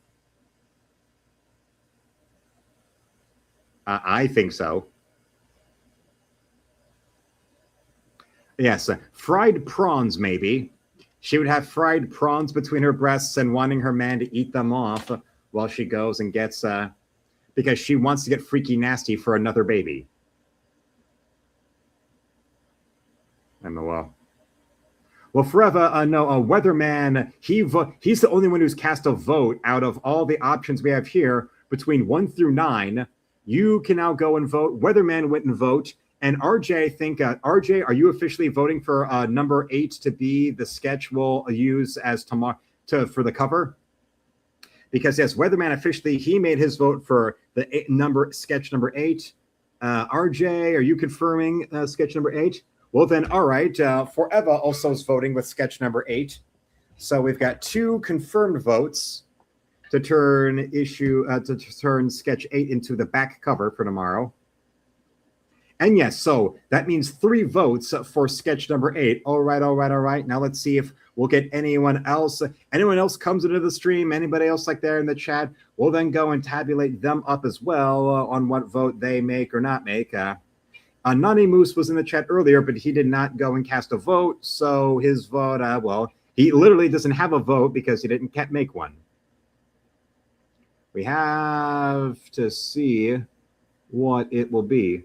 I think so. Yes, fried prawns, maybe. She would have fried prawns between her breasts and wanting her man to eat them off while she goes and gets... because she wants to get freaky nasty for another baby. LOL. Well, forever, no, Weatherman, he's the only one who's cast a vote out of all the options we have here between 1 through 9. You can now go and vote. Weatherman went and vote. And RJ, I think, RJ, are you officially voting for number 8 to be the sketch we'll use as tomorrow for the cover? Because yes, Weatherman officially, he made his vote for the sketch number 8. RJ, are you confirming sketch number 8? Well then, all right. Forever also is voting with sketch number 8. So we've got 2 confirmed votes to turn sketch 8 into the back cover for tomorrow. And yes, so that means 3 votes for sketch number 8. All right. Now let's see if we'll get anyone else. Anyone else comes into the stream, anybody else like there in the chat, we'll then go and tabulate them up as well on what vote they make or not make. Nani Moose was in the chat earlier, but he did not go and cast a vote. So his vote, well, he literally doesn't have a vote because he can't make one. We have to see what it will be.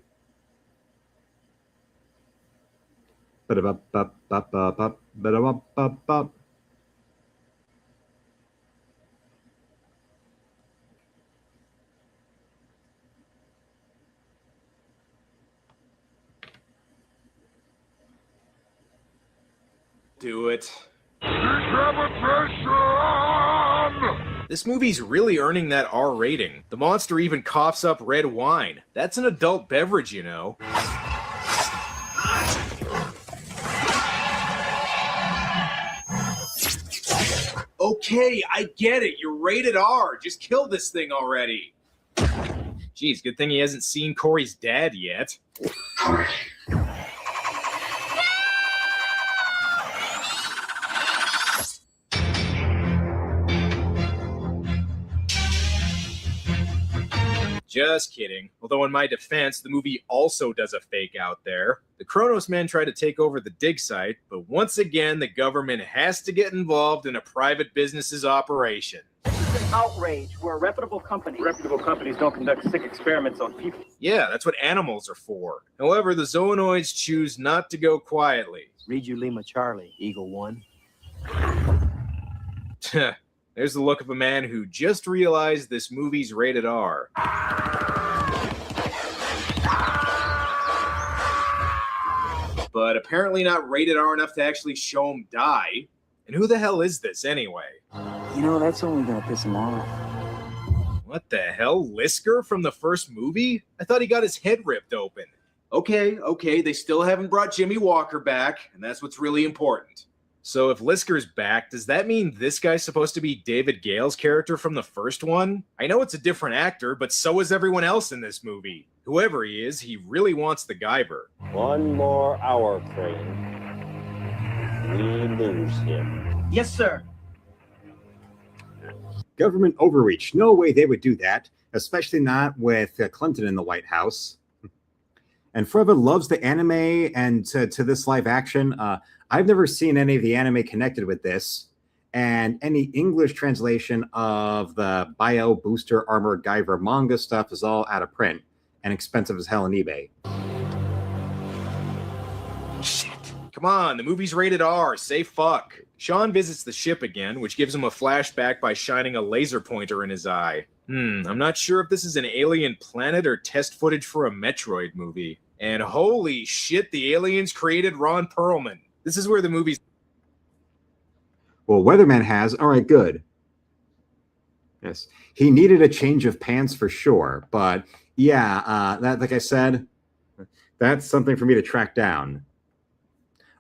Do it. This movie's really earning that R rating. The monster even coughs up red wine. That's an adult beverage, you know. Okay, I get it. You're rated R. Just kill this thing already. Jeez, good thing he hasn't seen Corey's dad yet. Just kidding. Although in my defense, the movie also does a fake out there. The Kronos men try to take over the dig site, but once again, the government has to get involved in a private business's operation. This is an outrage. We're a reputable company. Reputable companies don't conduct sick experiments on people. Yeah, that's what animals are for. However, the Zoonoids choose not to go quietly. Read you Lima Charlie, Eagle 1. There's the look of a man who just realized this movie's rated R. But apparently not rated R enough to actually show him die. And who the hell is this anyway? You know, that's only gonna piss him off. What the hell? Lisker from the first movie? I thought he got his head ripped open. Okay, they still haven't brought Jimmy Walker back, and that's what's really important. So if Lisker's back, does that mean this guy's supposed to be David Gale's character from the first one? I know it's a different actor, but so is everyone else in this movie. Whoever he is, he really wants the Guyver. 1 more hour, Crane. We lose him. Yes, sir. Government overreach. No way they would do that, especially not with Clinton in the White House. And Forever loves the anime and to this live action. I've never seen any of the anime connected with this, and any English translation of the Bio Booster Armor Guyver manga stuff is all out of print and expensive as hell on eBay. Shit. Come on, the movie's rated R. Say fuck. Sean visits the ship again, which gives him a flashback by shining a laser pointer in his eye. I'm not sure if this is an alien planet or test footage for a Metroid movie. And holy shit, the aliens created Ron Perlman. This is where the movie's... Well, Weatherman has. All right, good. Yes. He needed a change of pants for sure. But yeah, that, like I said, that's something for me to track down.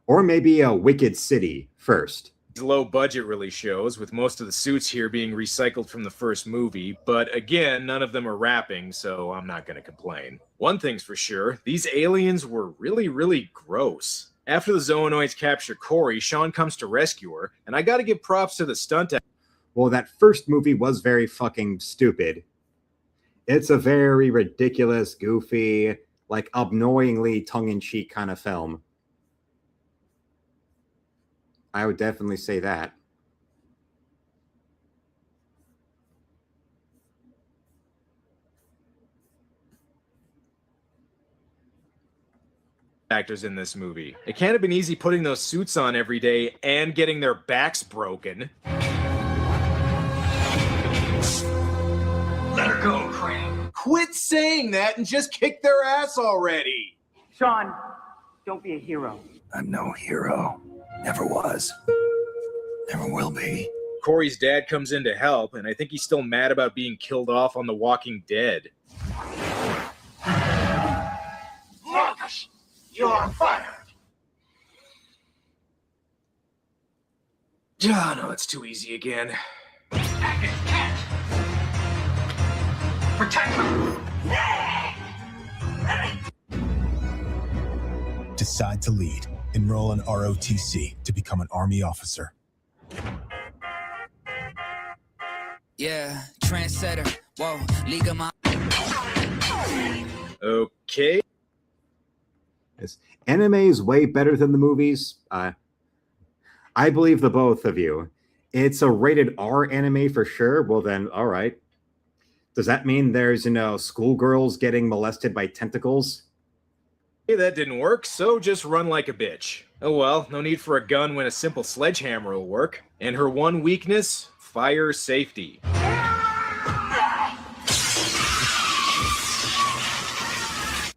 Or maybe a Wicked City first. Low budget really shows, with most of the suits here being recycled from the first movie. But again, none of them are rapping, so I'm not going to complain. One thing's for sure, these aliens were really, really gross. After the Zoonoids capture Corey, Sean comes to rescue her, and I gotta give props to the stunt actor. Well, that first movie was very fucking stupid. It's a very ridiculous, goofy, like annoyingly tongue-in-cheek kind of film. I would definitely say that. Actors in this movie. It can't have been easy putting those suits on every day and getting their backs broken. Let her go, Crane. Quit saying that and just kick their ass already. Sean, don't be a hero. I'm no hero. Never was. Never will be. Corey's dad comes in to help, and I think he's still mad about being killed off on The Walking Dead. Marcus, you're fired. Ah, no, it's too easy again. Protect them! Decide to lead. Enroll in ROTC to become an Army officer. Yeah, trendsetter. Whoa, league of my. Okay. Yes. Anime is way better than the movies. I believe the both of you. It's a rated R anime for sure. Well, then, all right. Does that mean there's, schoolgirls getting molested by tentacles? Hey, that didn't work, so just run like a bitch. Oh well, no need for a gun when a simple sledgehammer will work. And her one weakness? Fire safety.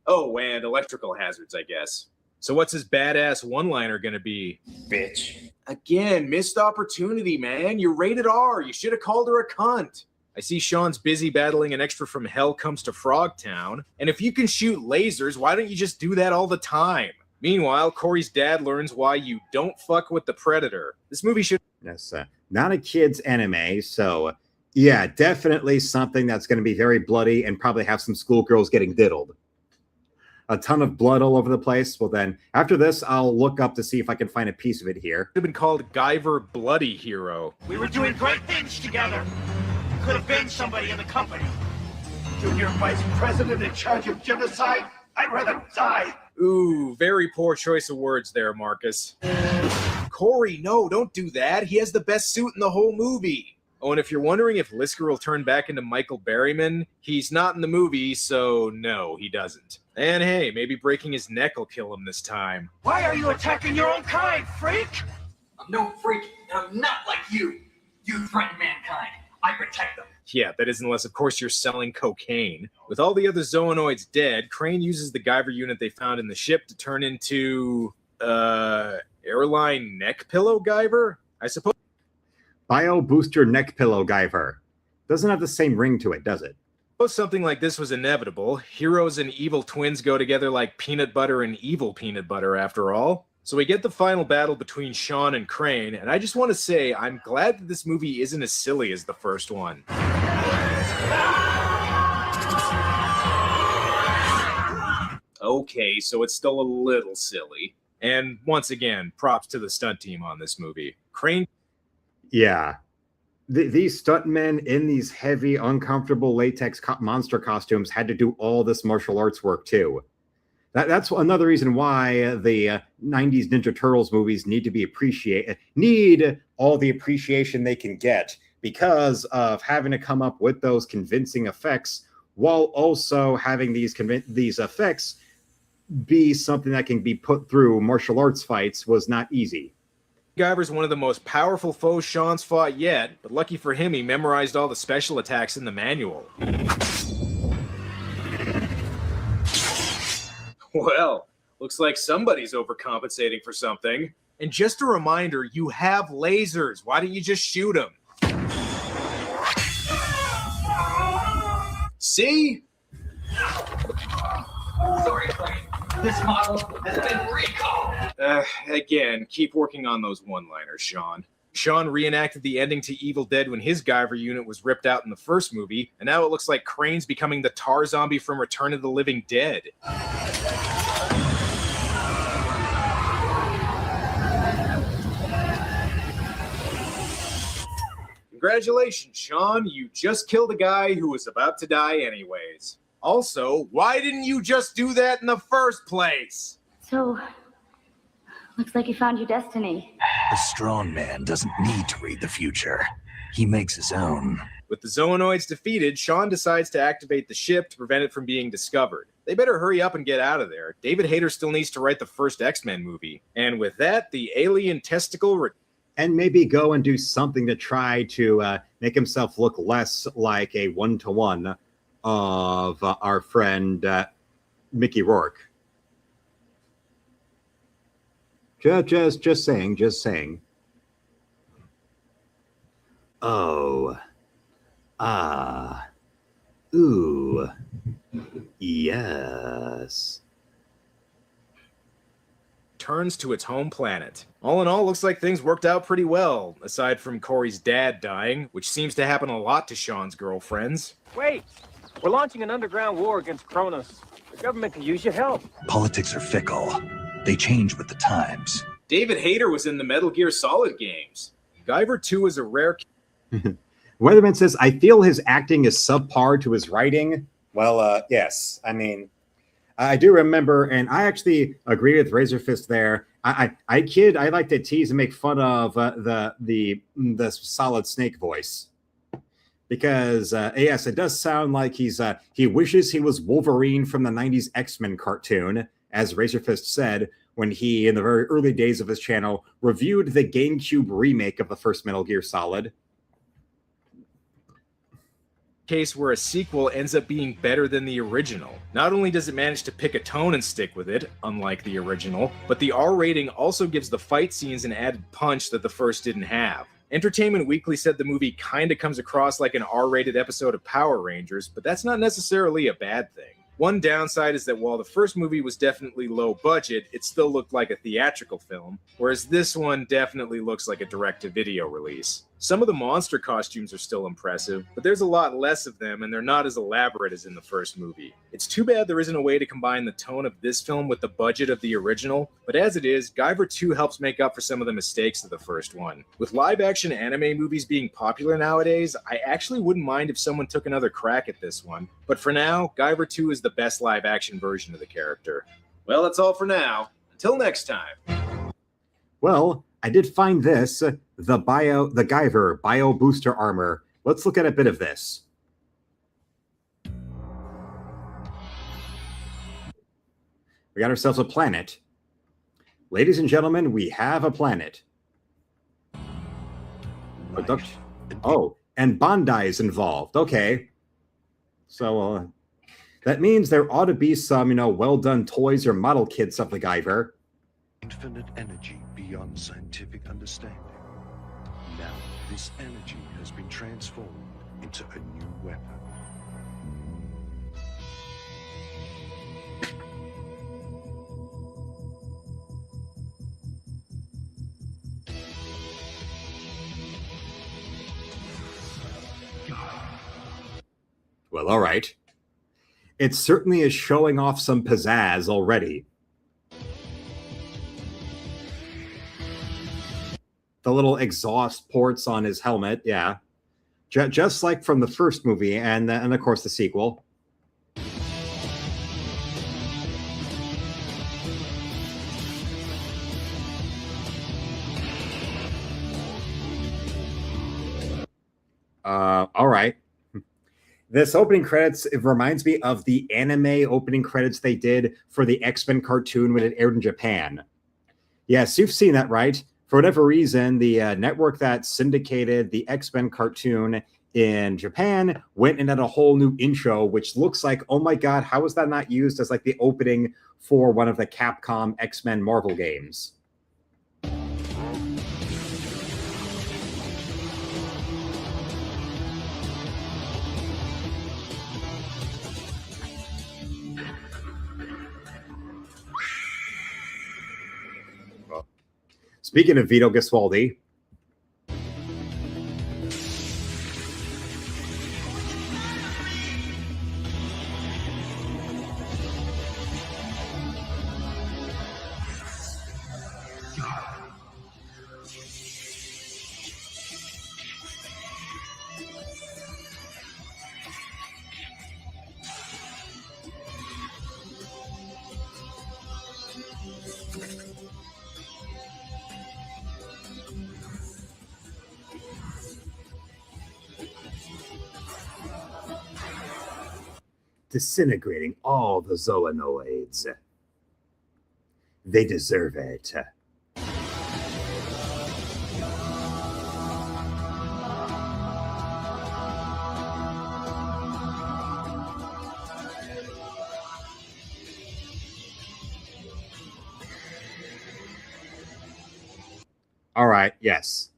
Oh, and electrical hazards, I guess. So what's his badass one-liner gonna be? Bitch. Again, missed opportunity, man. You're rated R. You should have called her a cunt. I see Sean's busy battling an extra from Hell Comes to Frogtown. And if you can shoot lasers, why don't you just do that all the time? Meanwhile, Corey's dad learns why you don't fuck with the Predator. This movie should... Yes, not a kid's anime, so yeah, definitely something that's going to be very bloody and probably have some schoolgirls getting diddled. A ton of blood all over the place. Well, then, after this, I'll look up to see if I can find a piece of it here. Have been called Guyver Bloody Hero. We were doing great things together. Could have been somebody in the company. Junior vice president in charge of genocide? I'd rather die. Ooh, very poor choice of words there, Marcus. Corey, no, don't do that. He has the best suit in the whole movie. Oh, and if you're wondering if Lisker will turn back into Michael Berryman, he's not in the movie, so no, he doesn't. And hey, maybe breaking his neck will kill him this time. Why are you attacking your own kind, freak? I'm no freak, and I'm not like you. You threaten mankind. I protect them. Yeah, that is unless, of course, you're selling cocaine. With all the other zoonoids dead, Crane uses the Guyver unit they found in the ship to turn into, airline neck pillow Guyver? I suppose. Bio Booster Neck Pillow Guyver. Doesn't have the same ring to it, does it? Something like this was inevitable. Heroes and evil twins go together like peanut butter and evil peanut butter, after all. So we get the final battle between Sean and Crane, and I just want to say I'm glad that this movie isn't as silly as the first one. Okay, so it's still a little silly. And once again, props to the stunt team on this movie. Crane... Yeah. These stuntmen in these heavy, uncomfortable latex monster costumes had to do all this martial arts work, too. That's another reason why the 90s Ninja Turtles movies need all the appreciation they can get because of having to come up with those convincing effects while also having these effects be something that can be put through martial arts fights was not easy. Guyver's one of the most powerful foes Sean's fought yet, but lucky for him, he memorized all the special attacks in the manual. Well, looks like somebody's overcompensating for something. And just a reminder, you have lasers. Why don't you just shoot them? See? Sorry, Crane. This model has been recalled. Again, keep working on those one-liners, Sean. Sean reenacted the ending to Evil Dead when his Guyver unit was ripped out in the first movie, and now it looks like Crane's becoming the tar zombie from Return of the Living Dead. Congratulations, Sean. You just killed a guy who was about to die anyways. Also, why didn't you just do that in the first place? So, looks like you found your destiny. A strong man doesn't need to read the future. He makes his own. With the zoonoids defeated, Sean decides to activate the ship to prevent it from being discovered. They better hurry up and get out of there. David Hayter still needs to write the first X-Men movie. And with that, the alien testicle... and maybe go and do something to try to make himself look less like a one-to-one of our friend Mickey Rourke. Just saying. Oh. Ah. Ooh. Yes. turns to its home planet. All in all, looks like things worked out pretty well, aside from Corey's dad dying, which seems to happen a lot to Sean's girlfriends. Wait! We're launching an underground war against Kronos. The government can use your help. Politics are fickle. They change with the times. David Hayter was in the Metal Gear Solid games. Guyver 2 is a rare... Weatherman says, I feel his acting is subpar to his writing. Well, yes. I mean, I do remember, and I actually agree with Razorfist there. I like to tease and make fun of the Solid Snake voice. Because, yes, it does sound like he wishes he was Wolverine from the 90s X-Men cartoon, as Razorfist said, when he, in the very early days of his channel, reviewed the GameCube remake of the first Metal Gear Solid. Case where a sequel ends up being better than the original. Not only does it manage to pick a tone and stick with it, unlike the original, but the R rating also gives the fight scenes an added punch that the first didn't have. Entertainment Weekly said the movie kinda comes across like an R-rated episode of Power Rangers, but that's not necessarily a bad thing. One downside is that while the first movie was definitely low budget, it still looked like a theatrical film, whereas this one definitely looks like a direct-to-video release. Some of the monster costumes are still impressive, but there's a lot less of them and they're not as elaborate as in the first movie. It's too bad there isn't a way to combine the tone of this film with the budget of the original, but as it is, Guyver 2 helps make up for some of the mistakes of the first one. With live-action anime movies being popular nowadays, I actually wouldn't mind if someone took another crack at this one, but for now, Guyver 2 is the best live-action version of the character. Well, that's all for now. Until next time. Well, I did find this, the Guyver Bio Booster Armor. Let's look at a bit of this. We got ourselves a planet. Ladies and gentlemen, we have a planet. Oh, and Bandai is involved. Okay. So that means there ought to be some, well-done toys or model kits of the Guyver. Infinite energy beyond scientific understanding. Now, this energy has been transformed into a new weapon. Well, all right. It certainly is showing off some pizzazz already. The little exhaust ports on his helmet, yeah. Just like from the first movie and of course the sequel. All right. This opening credits, it reminds me of the anime opening credits they did for the X-Men cartoon when it aired in Japan. Yes, you've seen that, right? For whatever reason, the network that syndicated the X-Men cartoon in Japan went and had a whole new intro, which looks like, oh my god, how is that not used as like the opening for one of the Capcom X-Men Marvel games? Speaking of Vito Giswaldi, disintegrating all the Zoonoids. They deserve it. All right, yes.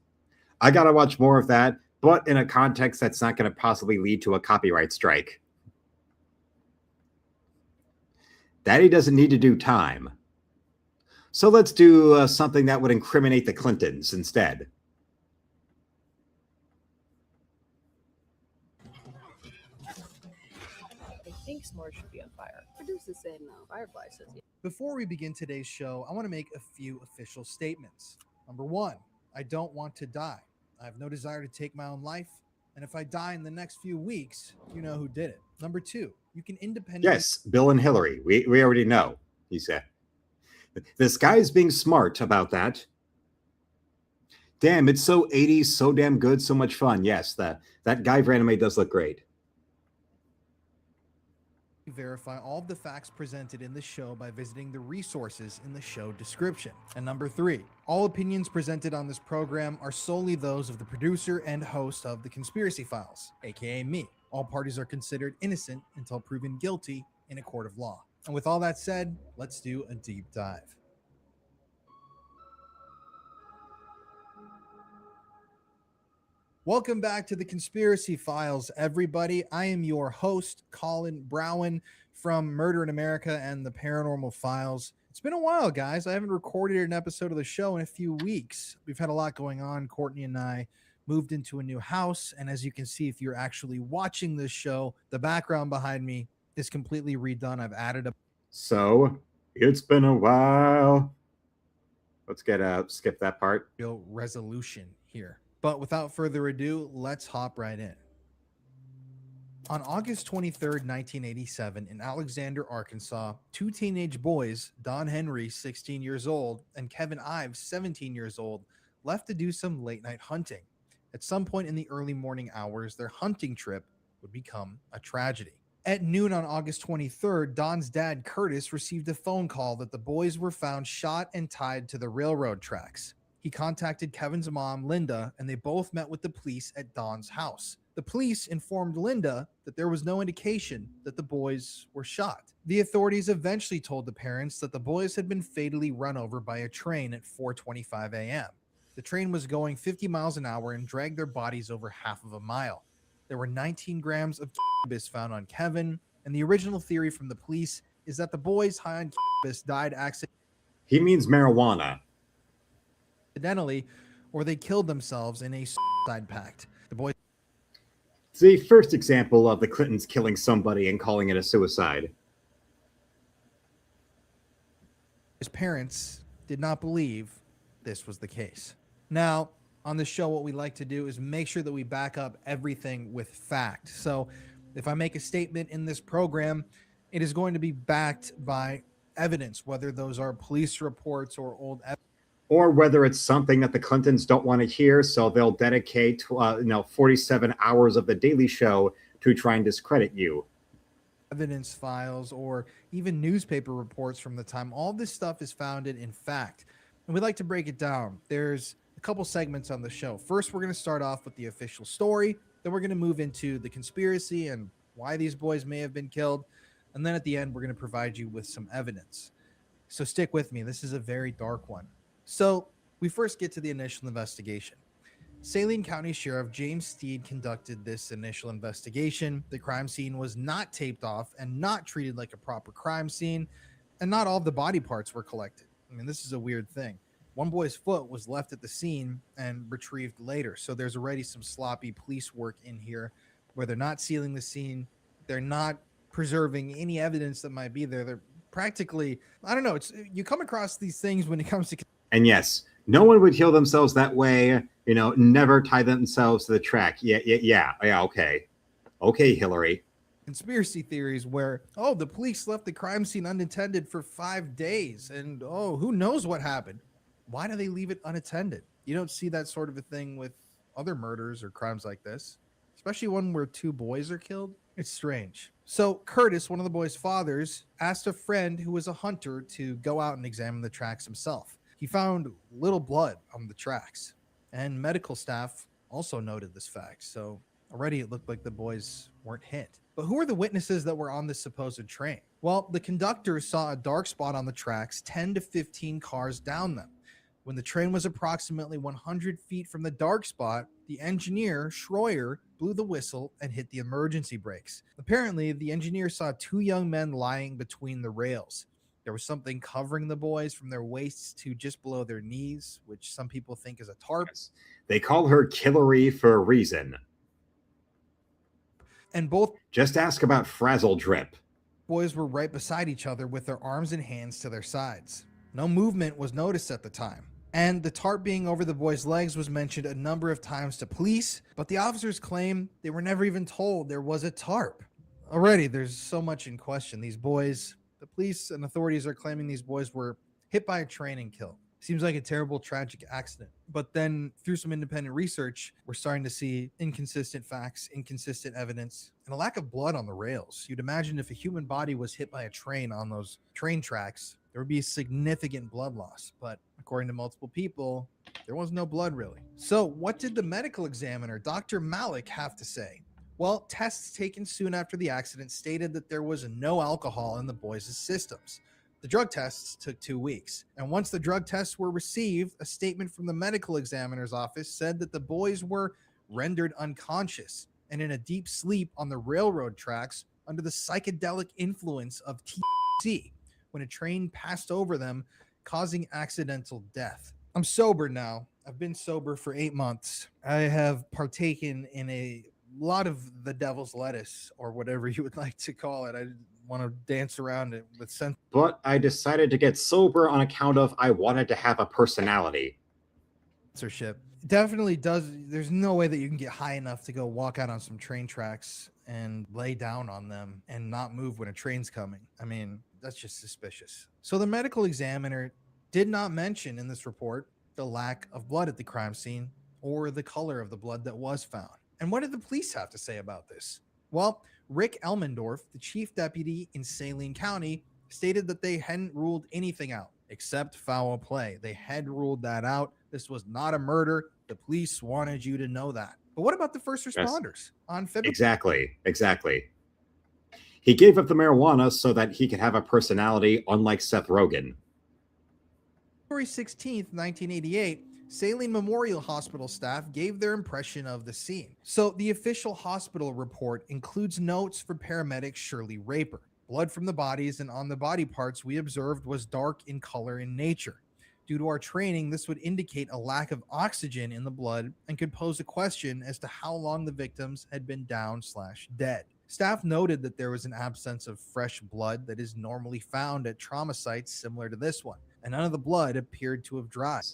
I gotta watch more of that, but in a context that's not going to possibly lead to a copyright strike. Daddy doesn't need to do time. So let's do something that would incriminate the Clintons instead. I think s'mores should be on fire. Producers say no. Firefly says yes. Before we begin today's show, I want to make a few official statements. Number one, I don't want to die. I have no desire to take my own life. And if I die in the next few weeks, you know who did it. Number two, you can independently... Yes, Bill and Hillary. We already know, he said. This guy's being smart about that. Damn, it's so 80s, so damn good, so much fun. Yes, that Guyver anime does look great. Verify all of the facts presented in the show by visiting the resources in the show description. And number three, all opinions presented on this program are solely those of the producer and host of The Conspiracy Files, aka me. All parties are considered innocent until proven guilty in a court of law. And with all that said, let's do a deep dive. Welcome back to The Conspiracy Files, everybody. I am your host, Colin Browen from Murder in America and the Paranormal Files. It's been a while, guys. I haven't recorded an episode of the show in a few weeks. We've had a lot going on. Courtney and I moved into a new house, and as you can see, if you're actually watching this show, the background behind me is completely redone. I've added a... So, it's been a while. Let's skip that part. Resolution here. But without further ado, let's hop right in. On August 23rd, 1987, in Alexander, Arkansas, two teenage boys, Don Henry, 16 years old, and Kevin Ives, 17 years old, left to do some late-night hunting. At some point in the early morning hours, their hunting trip would become a tragedy. At noon on August 23rd, Don's dad, Curtis, received a phone call that the boys were found shot and tied to the railroad tracks. He contacted Kevin's mom, Linda, and they both met with the police at Don's house. The police informed Linda that there was no indication that the boys were shot. The authorities eventually told the parents that the boys had been fatally run over by a train at 4:25 a.m. The train was going 50 miles an hour and dragged their bodies over half of a mile. There were 19 grams of cannabis found on Kevin, and the original theory from the police is that the boys high on cannabis died accidentally. He means marijuana. Or they killed themselves in a suicide pact. The boys... It's the first example of the Clintons killing somebody and calling it a suicide. His parents did not believe this was the case. Now, on the show, what we like to do is make sure that we back up everything with fact. So if I make a statement in this program, it is going to be backed by evidence, whether those are police reports or old evidence. Or whether it's something that the Clintons don't want to hear, so they'll dedicate 47 hours of the Daily Show to try and discredit you. Evidence files or even newspaper reports from the time. All this stuff is founded in fact. And we'd like to break it down. There's a couple segments on the show. First, we're going to start off with the official story. Then we're going to move into the conspiracy and why these boys may have been killed. And then at the end, we're going to provide you with some evidence. So stick with me. This is a very dark one. So we first get to the initial investigation. Saline County Sheriff James Steed conducted this initial investigation. The crime scene was not taped off and not treated like a proper crime scene, and not all of the body parts were collected. I mean, this is a weird thing. One boy's foot was left at the scene and retrieved later, so there's already some sloppy police work in here where they're not sealing the scene, they're not preserving any evidence that might be there. They're practically, I don't know, you come across these things when it comes to... And yes, no one would kill themselves that way, never tie themselves to the track. Yeah, okay. Okay, Hillary. Conspiracy theories where, the police left the crime scene unattended for 5 days, and who knows what happened. Why do they leave it unattended? You don't see that sort of a thing with other murders or crimes like this, especially one where two boys are killed. It's strange. So Curtis, one of the boys' fathers, asked a friend who was a hunter to go out and examine the tracks himself. He found little blood on the tracks, and medical staff also noted this fact. So already it looked like the boys weren't hit. But who are the witnesses that were on this supposed train? Well, the conductor saw a dark spot on the tracks 10 to 15 cars down them. When the train was approximately 100 feet from the dark spot, the engineer, Schroyer, blew the whistle and hit the emergency brakes. Apparently, the engineer saw two young men lying between the rails. There was something covering the boys from their waists to just below their knees, which some people think is a tarp. They call her Killary for a reason. And both just ask about Frazzle Drip. Boys were right beside each other with their arms and hands to their sides. No movement was noticed at the time. And the tarp being over the boys' legs was mentioned a number of times to police, but the officers claim they were never even told there was a tarp. Already, there's so much in question. These boys, the police and authorities are claiming these boys were hit by a train and killed. Seems like a terrible, tragic accident. But then through some independent research, we're starting to see inconsistent facts, inconsistent evidence, and a lack of blood on the rails. You'd imagine if a human body was hit by a train on those train tracks, there would be significant blood loss. But according to multiple people, there was no blood really. So what did the medical examiner, Dr. Malik, have to say? Well, tests taken soon after the accident stated that there was no alcohol in the boys' systems. The drug tests took 2 weeks. And once the drug tests were received, a statement from the medical examiner's office said that the boys were rendered unconscious and in a deep sleep on the railroad tracks under the psychedelic influence of THC when a train passed over them, causing accidental death. I'm sober now. I've been sober for 8 months. I have partaken in a lot of the devil's lettuce, or whatever you would like to call it. I want to dance around it with sense. But I decided to get sober on account of I wanted to have a personality. Censorship definitely does. There's no way that you can get high enough to go walk out on some train tracks and lay down on them and not move when a train's coming. I mean, that's just suspicious. So the medical examiner did not mention in this report the lack of blood at the crime scene or the color of the blood that was found. And what did the police have to say about this? Well, Rick Elmendorf, the chief deputy in Saline County, stated that they hadn't ruled anything out except foul play. They had ruled that out. This was not a murder. The police wanted you to know that. But what about the first responders on February? Exactly. He gave up the marijuana so that he could have a personality, unlike Seth Rogen. February 16th, 1988, Saline Memorial Hospital staff gave their impression of the scene. So the official hospital report includes notes for paramedic Shirley Raper. Blood from the bodies and on the body parts we observed was dark in color in nature. Due to our training, this would indicate a lack of oxygen in the blood and could pose a question as to how long the victims had been down/dead. Staff noted that there was an absence of fresh blood that is normally found at trauma sites similar to this one, and none of the blood appeared to have dried.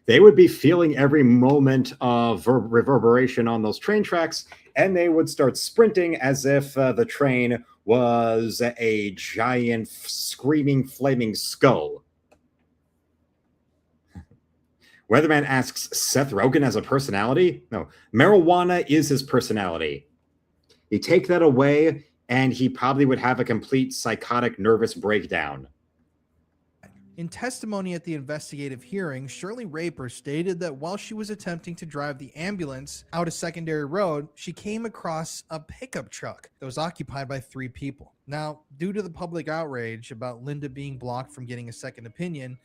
They would be feeling every moment of reverberation on those train tracks, and they would start sprinting as if the train was a giant screaming flaming skull. Weatherman asks, Seth Rogen has a personality? No, marijuana is his personality. You take that away, and he probably would have a complete psychotic nervous breakdown. In testimony at the investigative hearing, Shirley Raper stated that while she was attempting to drive the ambulance out a secondary road, she came across a pickup truck that was occupied by 3 people. Now, due to the public outrage about Linda being blocked from getting a second opinion,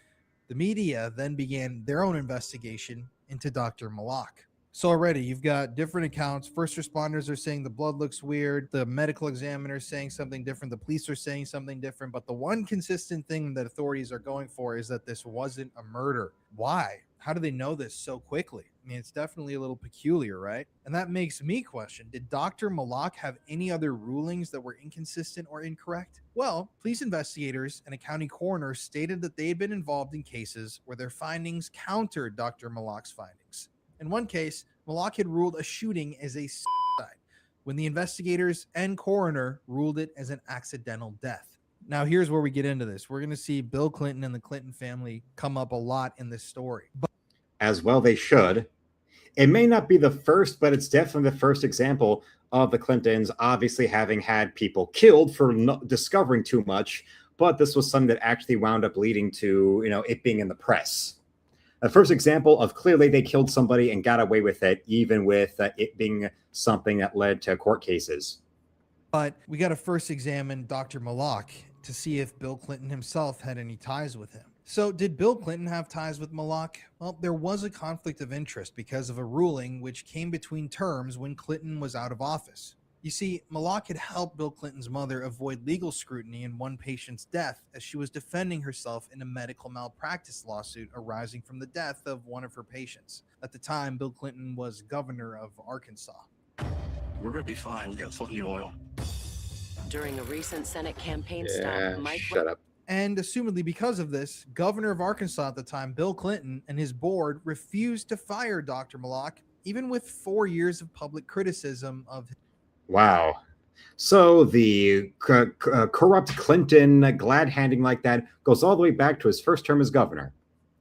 the media then began their own investigation into Dr. Malak. So already you've got different accounts. First responders are saying the blood looks weird. The medical examiner is saying something different. The police are saying something different. But the one consistent thing that authorities are going for is that this wasn't a murder. Why? How do they know this so quickly? I mean, it's definitely a little peculiar, right? And that makes me question, did Dr. Malak have any other rulings that were inconsistent or incorrect? Well, police investigators and a county coroner stated that they had been involved in cases where their findings countered Dr. Malak's findings. In one case, Malak had ruled a shooting as a suicide, when the investigators and coroner ruled it as an accidental death. Now, here's where we get into this. We're going to see Bill Clinton and the Clinton family come up a lot in this story. But as well they should. It may not be the first, but it's definitely the first example of the Clintons obviously having had people killed for discovering too much, but this was something that actually wound up leading to, it being in the press. The first example of clearly they killed somebody and got away with it, even with it being something that led to court cases. But we got to first examine Dr. Malak to see if Bill Clinton himself had any ties with him. So did Bill Clinton have ties with Malak? Well, there was a conflict of interest because of a ruling which came between terms when Clinton was out of office. You see, Malak had helped Bill Clinton's mother avoid legal scrutiny in one patient's death as she was defending herself in a medical malpractice lawsuit arising from the death of one of her patients. At the time, Bill Clinton was governor of Arkansas. We're gonna be fine. We got plenty of oil. During a recent Senate campaign Yeah, stop, Mike shut up. And assumedly because of this, governor of Arkansas at the time, Bill Clinton, and his board refused to fire Dr. Malak, even with 4 years of public criticism of him. Wow. So the corrupt Clinton glad handing like that goes all the way back to his first term as governor.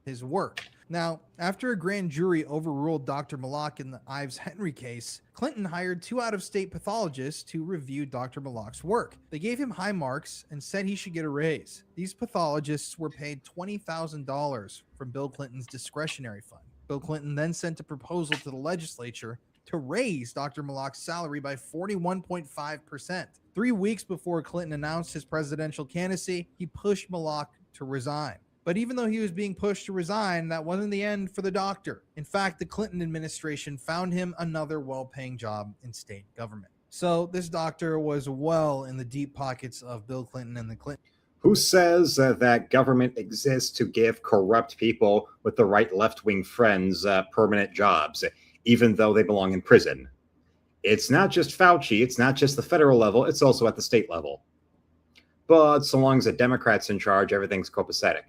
His work. Now, after a grand jury overruled Dr. Malak in the Ives Henry case, Clinton hired 2 out-of-state pathologists to review Dr. Malak's work. They gave him high marks and said he should get a raise. These pathologists were paid $20,000 from Bill Clinton's discretionary fund. Bill Clinton then sent a proposal to the legislature to raise Dr. Malak's salary by 41.5%. 3 weeks before Clinton announced his presidential candidacy, he pushed Malak to resign. But even though he was being pushed to resign, that wasn't the end for the doctor. In fact, the Clinton administration found him another well-paying job in state government. So this doctor was well in the deep pockets of Bill Clinton and the Clinton. Who says that government exists to give corrupt people with the right left-wing friends permanent jobs, even though they belong in prison? It's not just Fauci, it's not just the federal level, it's also at the state level. But so long as a Democrat's in charge, everything's copacetic.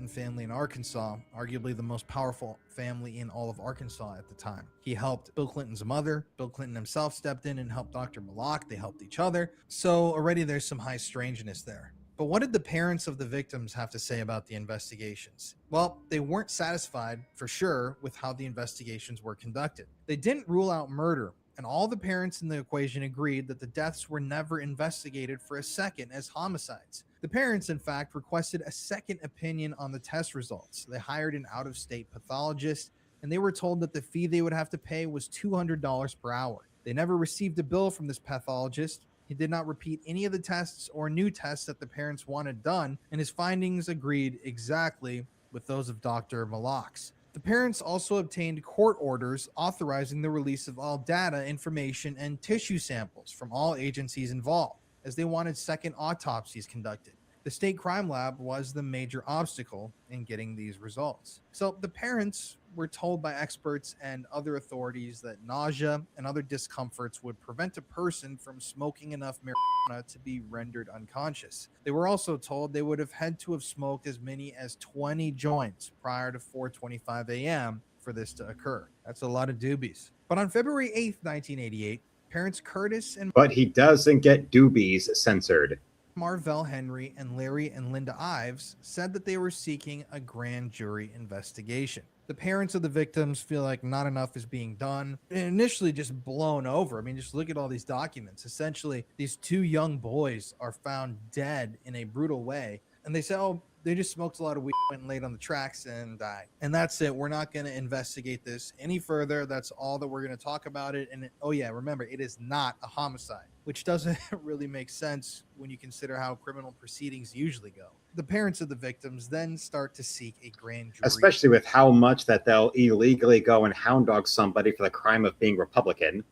Family in Arkansas, arguably the most powerful family in all of Arkansas at the time. He helped Bill Clinton's mother. Bill Clinton himself stepped in and helped Dr. Malak. They helped each other. So already there's some high strangeness there. But what did the parents of the victims have to say about the investigations? Well, they weren't satisfied, for sure, with how the investigations were conducted. They didn't rule out murder, and all the parents in the equation agreed that the deaths were never investigated for a second as homicides. The parents, in fact, requested a second opinion on the test results. They hired an out-of-state pathologist, and they were told that the fee they would have to pay was $200 per hour. They never received a bill from this pathologist. He did not repeat any of the tests or new tests that the parents wanted done, and his findings agreed exactly with those of Dr. Malak's. The parents also obtained court orders authorizing the release of all data, information, and tissue samples from all agencies involved, as they wanted second autopsies conducted. The state crime lab was the major obstacle in getting these results. So the parents were told by experts and other authorities that nausea and other discomforts would prevent a person from smoking enough marijuana to be rendered unconscious. They were also told they would have had to have smoked as many as 20 joints prior to 4:25 a.m. for this to occur. That's a lot of doobies. But on February 8th, 1988, parents Curtis and But he doesn't get doobies censored. Marvell Henry and Larry and Linda Ives said that they were seeking a grand jury investigation. The parents of the victims feel like not enough is being done. Initially just blown over. I mean, just look at all these documents. Essentially, these 2 young boys are found dead in a brutal way. And they say, oh, they just smoked a lot of weed, went and laid on the tracks and died. And that's it. We're not going to investigate this any further. That's all that we're going to talk about it. And oh yeah, remember, it is not a homicide, which doesn't really make sense when you consider how criminal proceedings usually go. The parents of the victims then start to seek a grand jury. Especially with how much that they'll illegally go and hound dog somebody for the crime of being Republican.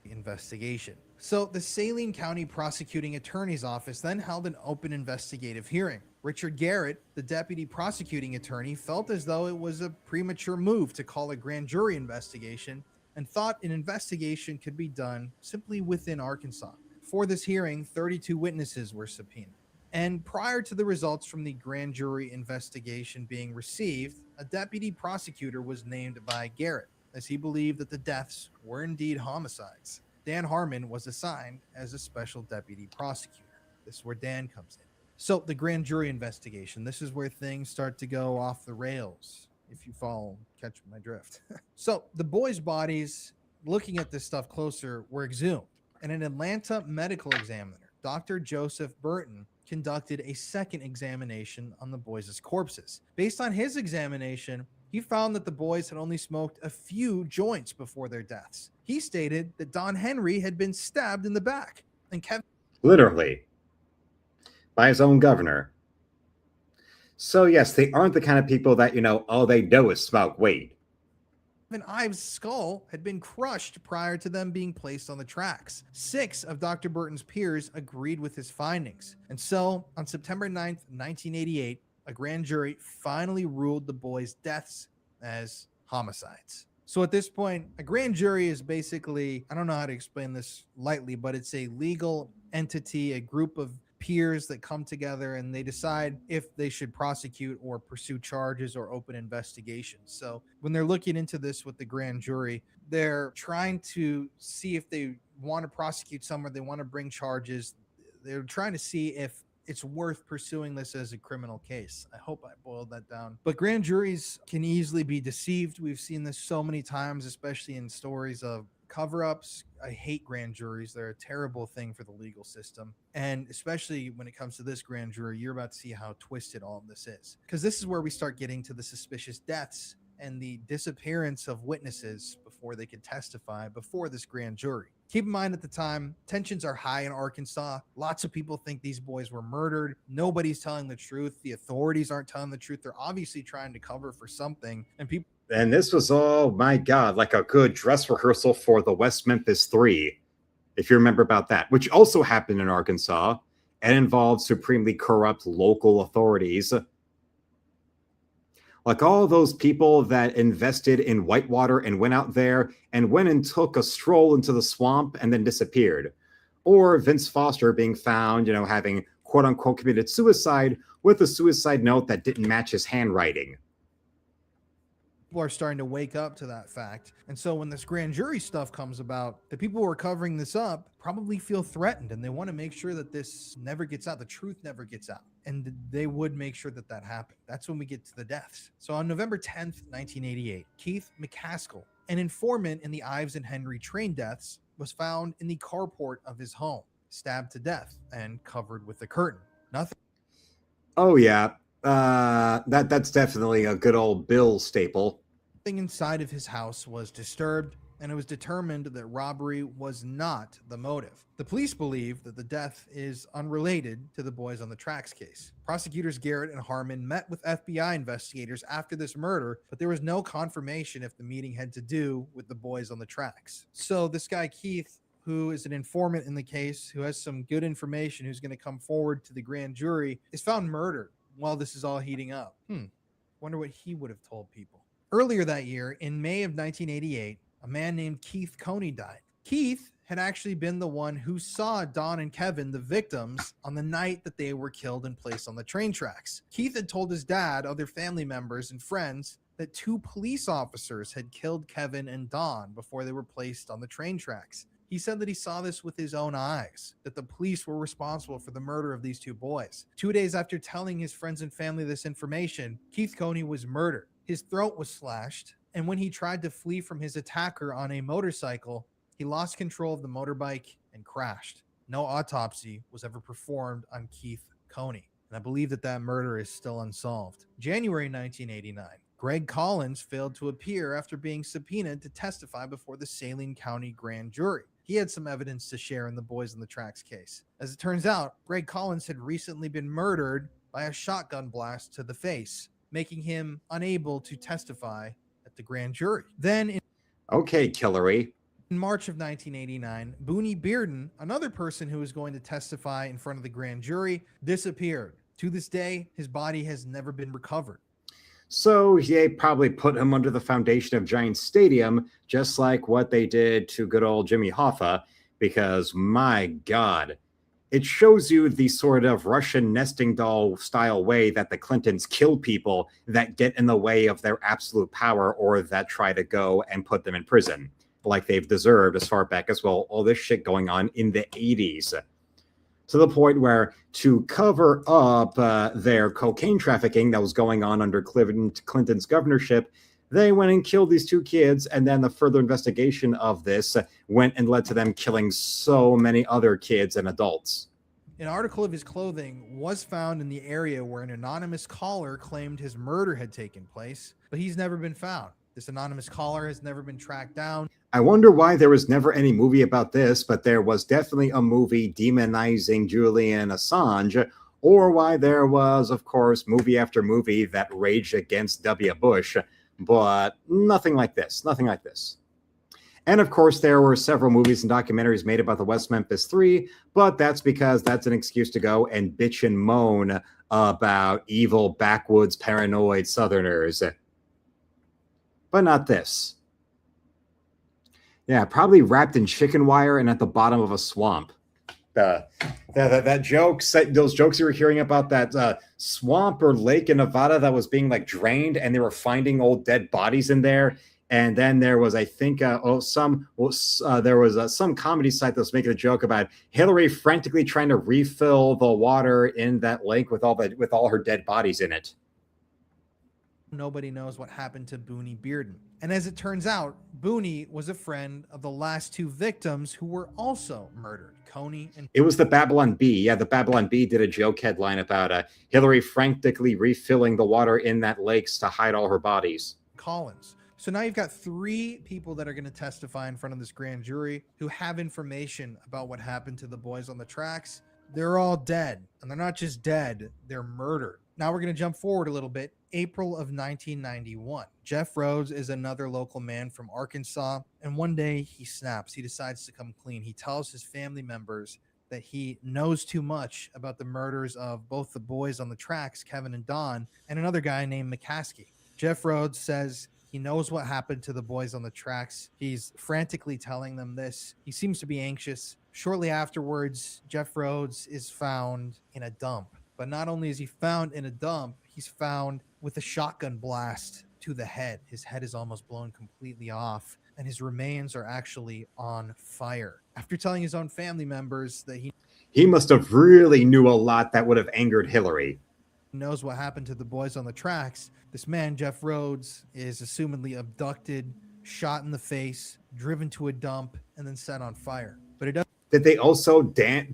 Investigation. So the Saline County Prosecuting Attorney's Office then held an open investigative hearing. Richard Garrett, the deputy prosecuting attorney, felt as though it was a premature move to call a grand jury investigation and thought an investigation could be done simply within Arkansas. For this hearing, 32 witnesses were subpoenaed. And prior to the results from the grand jury investigation being received, a deputy prosecutor was named by Garrett, as he believed that the deaths were indeed homicides. Dan Harmon was assigned as a special deputy prosecutor. This is where Dan comes in. So the grand jury investigation, this is where things start to go off the rails, if you follow, catch my drift. So the boys' bodies, looking at this stuff closer, were exhumed. And an Atlanta medical examiner, Dr. Joseph Burton, conducted a second examination on the boys' corpses. Based on his examination, he found that the boys had only smoked a few joints before their deaths. He stated that Don Henry had been stabbed in the back, and Kevin... Literally. By his own governor. So yes, they aren't the kind of people that, all they do is smoke weed. Ives' skull had been crushed prior to them being placed on the tracks. 6 of Dr. Burton's peers agreed with his findings. And so, on September 9th, 1988, a grand jury finally ruled the boys' deaths as homicides. So at this point, a grand jury is basically, I don't know how to explain this lightly, but it's a legal entity, a group of peers that come together and they decide if they should prosecute or pursue charges or open investigations. So when they're looking into this with the grand jury, they're trying to see if they want to prosecute someone, they want to bring charges. They're trying to see if it's worth pursuing this as a criminal case. I hope I boiled that down. But grand juries can easily be deceived. We've seen this so many times, especially in stories of cover-ups. I hate grand juries. They're a terrible thing for the legal system. And especially when it comes to this grand jury, you're about to see how twisted all of this is. Because this is where we start getting to the suspicious deaths and the disappearance of witnesses before they could testify before this grand jury. Keep in mind at the time, tensions are high in Arkansas. Lots of people think these boys were murdered. Nobody's telling the truth. The authorities aren't telling the truth. They're obviously trying to cover for something. And this was, oh my God, like a good dress rehearsal for the West Memphis 3, if you remember about that, which also happened in Arkansas and involved supremely corrupt local authorities. Like all those people that invested in Whitewater and went out there and went and took a stroll into the swamp and then disappeared. Or Vince Foster being found, having quote unquote committed suicide with a suicide note that didn't match his handwriting. People are starting to wake up to that fact. And so when this grand jury stuff comes about, the people who are covering this up probably feel threatened and they want to make sure that this never gets out. The truth never gets out. And they would make sure that that happened. That's when we get to the deaths. So on November 10th, 1988, Keith McCaskill, an informant in the Ives and Henry train deaths, was found in the carport of his home, stabbed to death and covered with a curtain. Nothing. Oh, yeah. That's definitely a good old Bill staple. Nothing inside of his house was disturbed, and it was determined that robbery was not the motive. The police believe that the death is unrelated to the Boys on the Tracks case. Prosecutors Garrett and Harmon met with FBI investigators after this murder, but there was no confirmation if the meeting had to do with the Boys on the Tracks. So this guy Keith, who is an informant in the case, who has some good information, who's going to come forward to the grand jury, is found murdered while this is all heating up. Wonder what he would have told people. Earlier that year, in May of 1988, a man named Keith Coney died. Keith had actually been the one who saw Don and Kevin, the victims, on the night that they were killed and placed on the train tracks. Keith had told his dad, other family members, and friends that 2 police officers had killed Kevin and Don before they were placed on the train tracks. He said that he saw this with his own eyes, that the police were responsible for the murder of these 2 boys. 2 days after telling his friends and family this information, Keith Coney was murdered. His throat was slashed, and when he tried to flee from his attacker on a motorcycle, he lost control of the motorbike and crashed. No autopsy was ever performed on Keith Coney, and I believe that murder is still unsolved. January 1989. Greg Collins failed to appear after being subpoenaed to testify before the Saline County grand jury. He had some evidence to share in the Boys on the Tracks case. As it turns out, Greg Collins had recently been murdered by a shotgun blast to the face, making him unable to testify at the grand jury. Then Okay, Killery. In March of 1989, Booney Bearden, another person who was going to testify in front of the grand jury, disappeared. To this day, his body has never been recovered. So they probably put him under the foundation of Giant Stadium, just like what they did to good old Jimmy Hoffa, because my God, it shows you the sort of Russian nesting doll style way that the Clintons kill people that get in the way of their absolute power or that try to go and put them in prison, like they've deserved as far back as well. All this shit going on in the 80s. To the point where to cover up their cocaine trafficking that was going on under Clinton's governorship, they went and killed these 2 kids, and then the further investigation of this went and led to them killing so many other kids and adults. An article of his clothing was found in the area where an anonymous caller claimed his murder had taken place, but he's never been found. This anonymous caller has never been tracked down. I wonder why there was never any movie about this, but there was definitely a movie demonizing Julian Assange, or why there was, of course, movie after movie that raged against W. Bush. but nothing like this. Nothing like this. And of course, there were several movies and documentaries made about the West Memphis Three, but that's because that's an excuse to go and bitch and moan about evil, backwoods, paranoid Southerners. But not this. Yeah, probably wrapped in chicken wire and at the bottom of a swamp. That joke, those jokes you were hearing about that swamp or lake in Nevada that was being like drained, and they were finding old dead bodies in there. And then there was, I think, there was some comedy site that was making a joke about Hillary frantically trying to refill the water in that lake with all her dead bodies in it. Nobody knows what happened to Booney Bearden. And as it turns out, Booney was a friend of the last two victims who were also murdered, Coney and... It was the Babylon Bee. Yeah, the Babylon Bee did a joke headline about Hillary frantically refilling the water in that lakes to hide all her bodies. Collins. So now you've got three people that are going to testify in front of this grand jury who have information about what happened to the boys on the tracks. They're all dead. And they're not just dead, they're murdered. Now we're going to jump forward a little bit. April of 1991. Jeff Rhodes is another local man from Arkansas. And one day he snaps. He decides to come clean. He tells his family members that he knows too much about the murders of both the boys on the tracks, Kevin and Don, and another guy named McCaskey. Jeff Rhodes says he knows what happened to the boys on the tracks. He's frantically telling them this. He seems to be anxious. Shortly afterwards, Jeff Rhodes is found in a dump. But not only is he found in a dump, he's found with a shotgun blast to the head. His head is almost blown completely off, and his remains are actually on fire. After telling his own family members that he must have really knew a lot that would have angered Hillary. Knows what happened to the boys on the tracks, this man, Jeff Rhodes, is assumedly abducted, shot in the face, driven to a dump, and then set on fire. But it doesn't. Did they also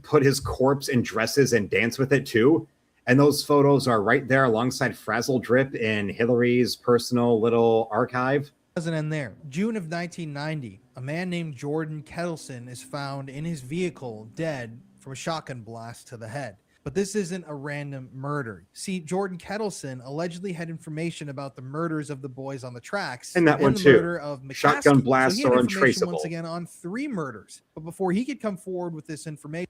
put his corpse in dresses and dance with it too? And those photos are right there alongside Frazzle Drip in Hillary's personal little archive. Doesn't end there. June of 1990, a man named Jordan Kettleson is found in his vehicle dead from a shotgun blast to the head. But this isn't a random murder. See, Jordan Kettleson allegedly had information about the murders of the boys on the tracks and that one the too. Murder of McCaskey. Shotgun blasts so are untraceable. Once again, on 3 murders. But before he could come forward with this information,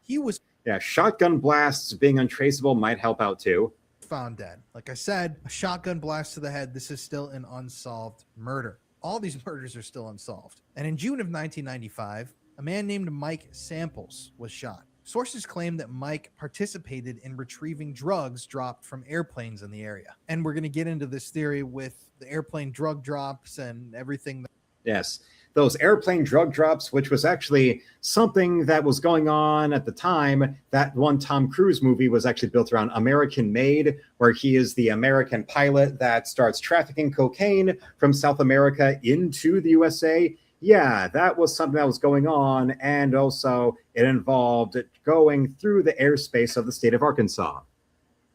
he was shotgun blasts being untraceable might help out too. Found dead. Like I said, a shotgun blast to the head. This is still an unsolved murder. All these murders are still unsolved. And in June of 1995, a man named Mike Samples was shot. Sources claim that Mike participated in retrieving drugs dropped from airplanes in the area. And we're going to get into this theory with the airplane drug drops and everything. Yes, those airplane drug drops, which was actually something that was going on at the time. That one Tom Cruise movie was actually built around American Made, where he is the American pilot that starts trafficking cocaine from South America into the USA. Yeah, that was something that was going on, and also it involved going through the airspace of the state of Arkansas.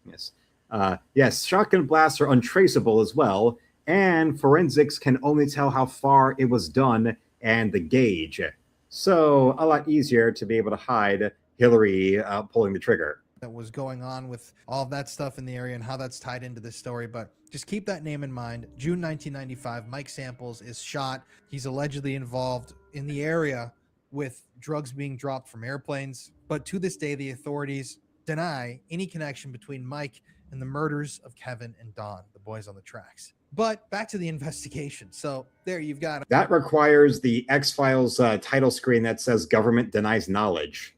Yes, shotgun blasts are untraceable as well, and forensics can only tell how far it was done and the gauge. So a lot easier to be able to hide Hillary pulling the trigger. That was going on with all of that stuff in the area and how that's tied into this story. But just keep that name in mind. June 1995, Mike Samples is shot. He's allegedly involved in the area with drugs being dropped from airplanes. But to this day, the authorities deny any connection between Mike and the murders of Kevin and Don, the boys on the tracks. But back to the investigation. So there you've got it. That requires the X-Files title screen that says government denies knowledge.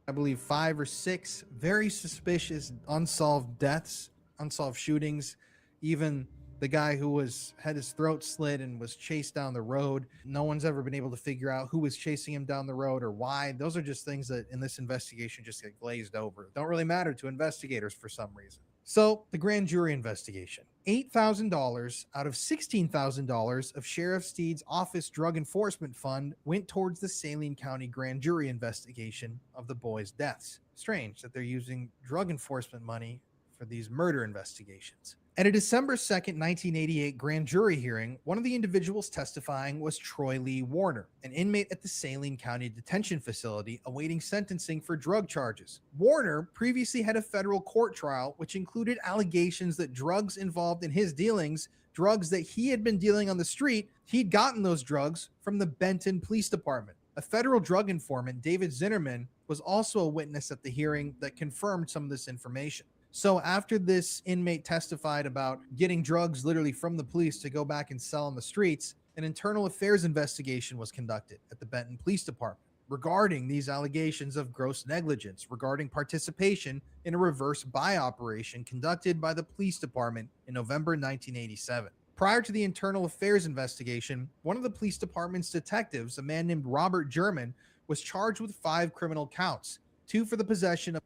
I believe 5 or 6 very suspicious unsolved deaths, unsolved shootings. Even the guy who had his throat slit and was chased down the road. No one's ever been able to figure out who was chasing him down the road or why. Those are just things that in this investigation just get glazed over. Don't really matter to investigators for some reason. So the grand jury investigation. $8,000 out of $16,000 of Sheriff Steed's office drug enforcement fund went towards the Saline County grand jury investigation of the boys' deaths. Strange that they're using drug enforcement money for these murder investigations. At a December 2nd, 1988 grand jury hearing, one of the individuals testifying was Troy Lee Warner, an inmate at the Saline County Detention Facility awaiting sentencing for drug charges. Warner previously had a federal court trial which included allegations that drugs involved in his dealings, drugs that he had been dealing on the street, he'd gotten those drugs from the Benton Police Department. A federal drug informant, David Zinnerman, was also a witness at the hearing that confirmed some of this information. So after this inmate testified about getting drugs literally from the police to go back and sell on the streets, an internal affairs investigation was conducted at the Benton Police Department regarding these allegations of gross negligence regarding participation in a reverse buy operation conducted by the police department in November 1987. Prior to the internal affairs investigation, one of the police department's detectives, a man named Robert German, was charged with 5 criminal counts, 2 for the possession of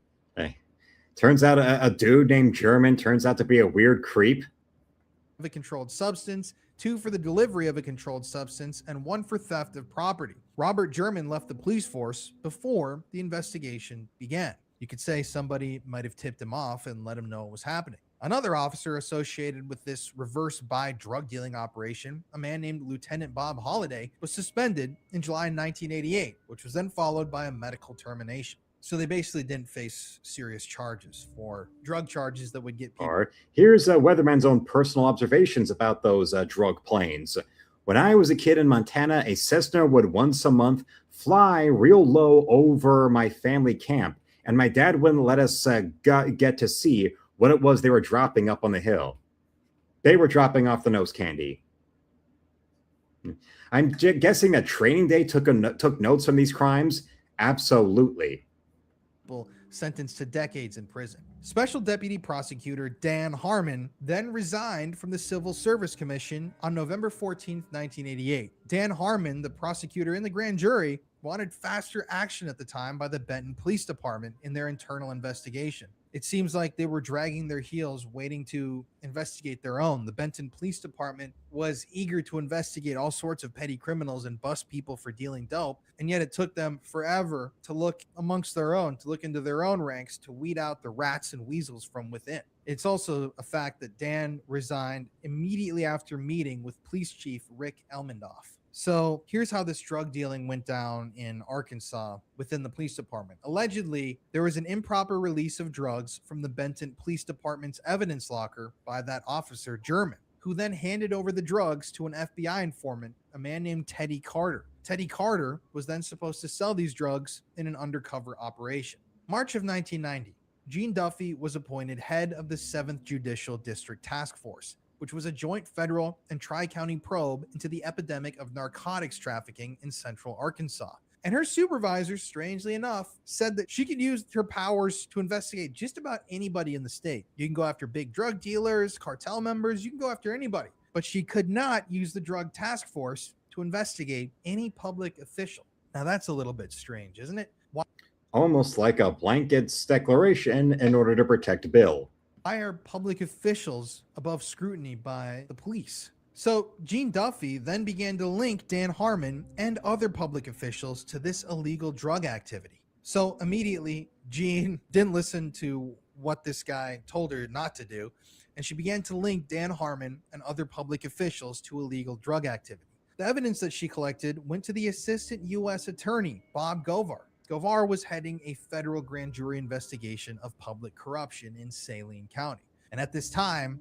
Turns out a dude named German turns out to be a weird creep. a controlled substance, 2 for the delivery of a controlled substance, and 1 for theft of property. Robert German left the police force before the investigation began. You could say somebody might have tipped him off and let him know what was happening. Another officer associated with this reverse buy drug dealing operation, a man named Lieutenant Bob Holliday, was suspended in July 1988, which was then followed by a medical termination. So they basically didn't face serious charges for drug charges that would get people. Here's Weatherman's own personal observations about those drug planes. When I was a kid in Montana, a Cessna would once a month fly real low over my family camp, and my dad wouldn't let us get to see what it was they were dropping up on the hill. They were dropping off the nose candy. I'm guessing that Training Day took notes from these crimes. Absolutely. Sentenced to decades in prison. Special Deputy Prosecutor Dan Harmon then resigned from the Civil Service Commission on November 14, 1988. Dan Harmon, the prosecutor in the grand jury, wanted faster action at the time by the Benton Police Department in their internal investigation. It seems like they were dragging their heels waiting to investigate their own. The Benton Police Department was eager to investigate all sorts of petty criminals and bust people for dealing dope, and yet it took them forever to look amongst their own, to look into their own ranks, to weed out the rats and weasels from within. It's also a fact that Dan resigned immediately after meeting with Police Chief Rick Elmendoff. So here's how this drug dealing went down in Arkansas within the police department. Allegedly, there was an improper release of drugs from the Benton Police Department's evidence locker by that officer, German, who then handed over the drugs to an FBI informant, a man named Teddy Carter. Teddy Carter was then supposed to sell these drugs in an undercover operation. March of 1990, Gene Duffy was appointed head of the 7th Judicial District Task Force, which was a joint federal and tri-county probe into the epidemic of narcotics trafficking in central Arkansas. And her supervisor, strangely enough, said that she could use her powers to investigate just about anybody in the state. You can go after big drug dealers, cartel members, you can go after anybody. But she could not use the drug task force to investigate any public official. Now that's a little bit strange, isn't it? Almost like a blanket declaration in order to protect Bill. Why are public officials above scrutiny by the police? So Gene Duffy then began to link Dan Harmon and other public officials to this illegal drug activity. So immediately, Gene didn't listen to what this guy told her not to do, and she began to link Dan Harmon and other public officials to illegal drug activity. The evidence that she collected went to the Assistant U.S. Attorney, Bob Govar. Govar was heading a federal grand jury investigation of public corruption in Saline County. And at this time,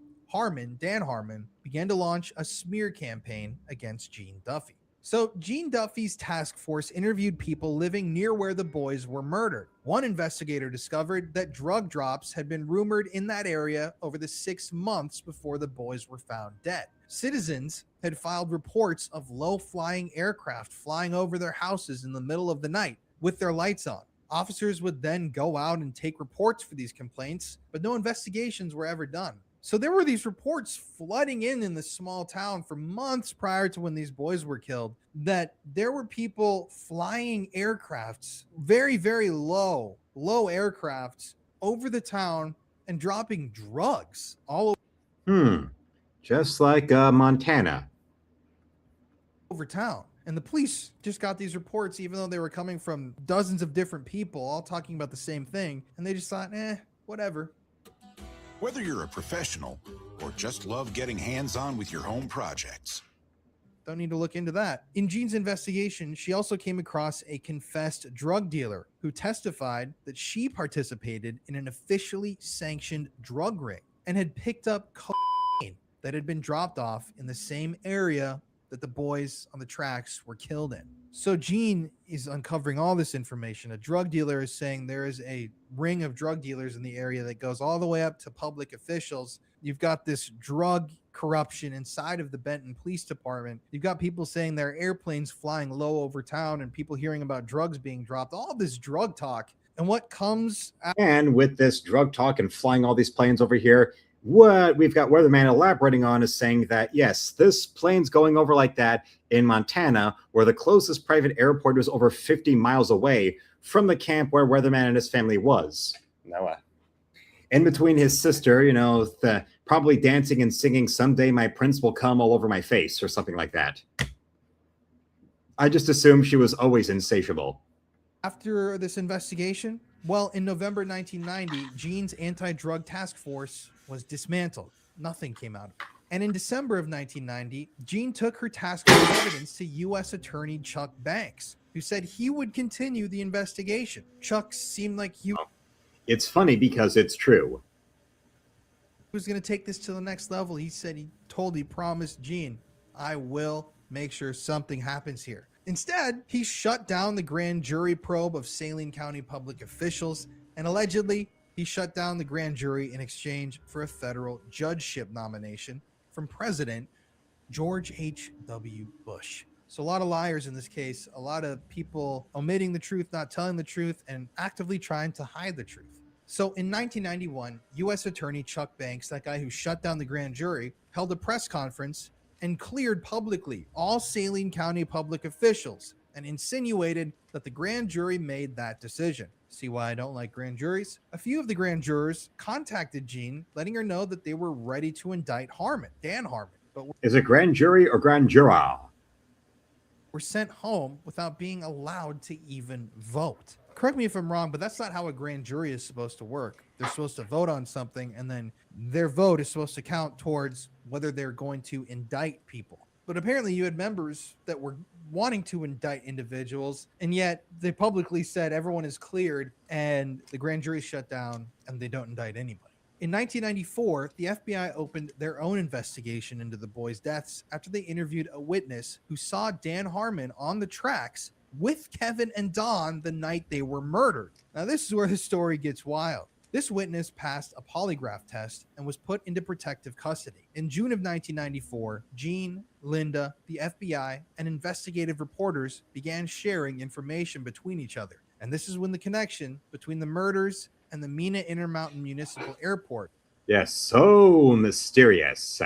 Dan Harmon, began to launch a smear campaign against Gene Duffy. So Gene Duffy's task force interviewed people living near where the boys were murdered. One investigator discovered that drug drops had been rumored in that area over the 6 months before the boys were found dead. Citizens had filed reports of low-flying aircraft flying over their houses in the middle of the night with their lights on. Officers would then go out and take reports for these complaints, but no investigations were ever done. So there were these reports flooding in this small town for months prior to when these boys were killed, that there were people flying aircrafts, very, very low aircrafts over the town and dropping drugs all Just like Montana. Over town. And the police just got these reports, even though they were coming from dozens of different people, all talking about the same thing. And they just thought, whatever. Whether you're a professional or just love getting hands-on with your home projects. Don't need to look into that. In Jean's investigation, she also came across a confessed drug dealer who testified that she participated in an officially sanctioned drug ring and had picked up cocaine that had been dropped off in the same area that the boys on the tracks were killed in. So Jean is uncovering all this information. A drug dealer is saying there is a ring of drug dealers in the area that goes all the way up to public officials. You've got this drug corruption inside of the Benton Police Department. You've got people saying there are airplanes flying low over town and people hearing about drugs being dropped. All this drug talk. And what comes out— And with this drug talk and flying all these planes over here, what we've got Weatherman elaborating on is saying that, yes, this plane's going over like that in Montana, where the closest private airport was over 50 miles away from the camp where Weatherman and his family was. Noah. In between his sister, probably dancing and singing "Someday My Prince Will Come" all over my face or something like that. I just assumed she was always insatiable. After this investigation, well, in November 1990, Jean's anti-drug task force was dismantled. Nothing came out of it. And in December of 1990, Jean took her task force evidence to U.S. Attorney Chuck Banks, who said he would continue the investigation. Chuck seemed like he It's funny because it's true. was going to take this to the next level. He said he promised Jean, I will make sure something happens here. Instead, he shut down the grand jury probe of Saline County public officials, and allegedly, he shut down the grand jury in exchange for a federal judgeship nomination from President George H.W. Bush. So a lot of liars in this case, a lot of people omitting the truth, not telling the truth, and actively trying to hide the truth. So in 1991, U.S. Attorney Chuck Banks, that guy who shut down the grand jury, held a press conference and cleared publicly all Saline County public officials and insinuated that the grand jury made that decision. See why I don't like grand juries? A few of the grand jurors contacted Jean, letting her know that they were ready to indict Dan Harmon. But is it grand jury or grand juror? Were sent home without being allowed to even vote. Correct me if I'm wrong, but that's not how a grand jury is supposed to work. They're supposed to vote on something, and then their vote is supposed to count towards whether they're going to indict people. But apparently you had members that were wanting to indict individuals, and yet they publicly said everyone is cleared, and the grand jury shut down, and they don't indict anybody. In 1994, the FBI opened their own investigation into the boys' deaths after they interviewed a witness who saw Dan Harmon on the tracks with Kevin and Don the night they were murdered. Now, this is where the story gets wild. This witness passed a polygraph test and was put into protective custody. In June of 1994, Jean, Linda, the FBI, and investigative reporters began sharing information between each other. And this is when the connection between the murders and the Mina Intermountain Municipal Airport Yes, so mysterious.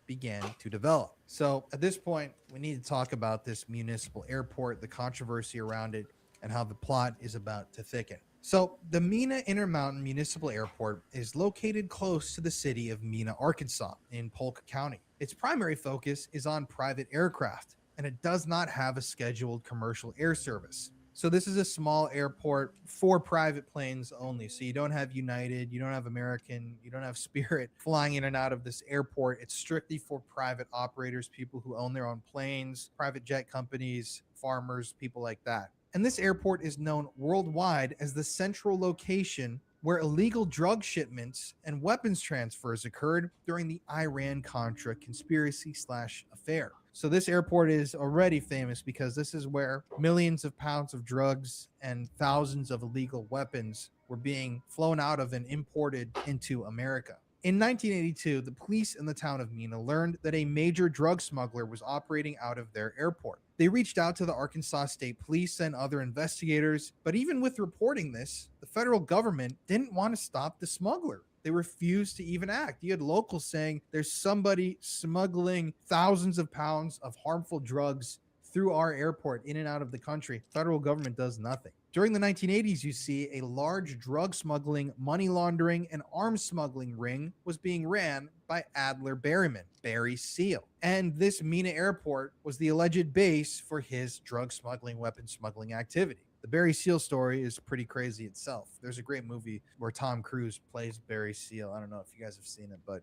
began to develop. So at this point, we need to talk about this municipal airport, the controversy around it, and how the plot is about to thicken. So the Mina Intermountain Municipal Airport is located close to the city of Mina, Arkansas, in Polk County. Its primary focus is on private aircraft, and it does not have a scheduled commercial air service. So this is a small airport for private planes only. So you don't have United, you don't have American, you don't have Spirit flying in and out of this airport. It's strictly for private operators, people who own their own planes, private jet companies, farmers, people like that. And this airport is known worldwide as the central location where illegal drug shipments and weapons transfers occurred during the Iran-Contra conspiracy/affair. So this airport is already famous because this is where millions of pounds of drugs and thousands of illegal weapons were being flown out of and imported into America. In 1982, the police in the town of Mina learned that a major drug smuggler was operating out of their airport. They reached out to the Arkansas State Police and other investigators, but even with reporting this, the federal government didn't want to stop the smuggler. They refused to even act. You had locals saying there's somebody smuggling thousands of pounds of harmful drugs through our airport in and out of the country. Federal government does nothing. During the 1980s, you see a large drug smuggling, money laundering, and arms smuggling ring was being ran by Adler Berryman, Barry Seal. And this Mina airport was the alleged base for his drug smuggling, weapon smuggling activity. The Barry Seal story is pretty crazy itself. There's a great movie where Tom Cruise plays Barry Seal. I don't know if you guys have seen it, but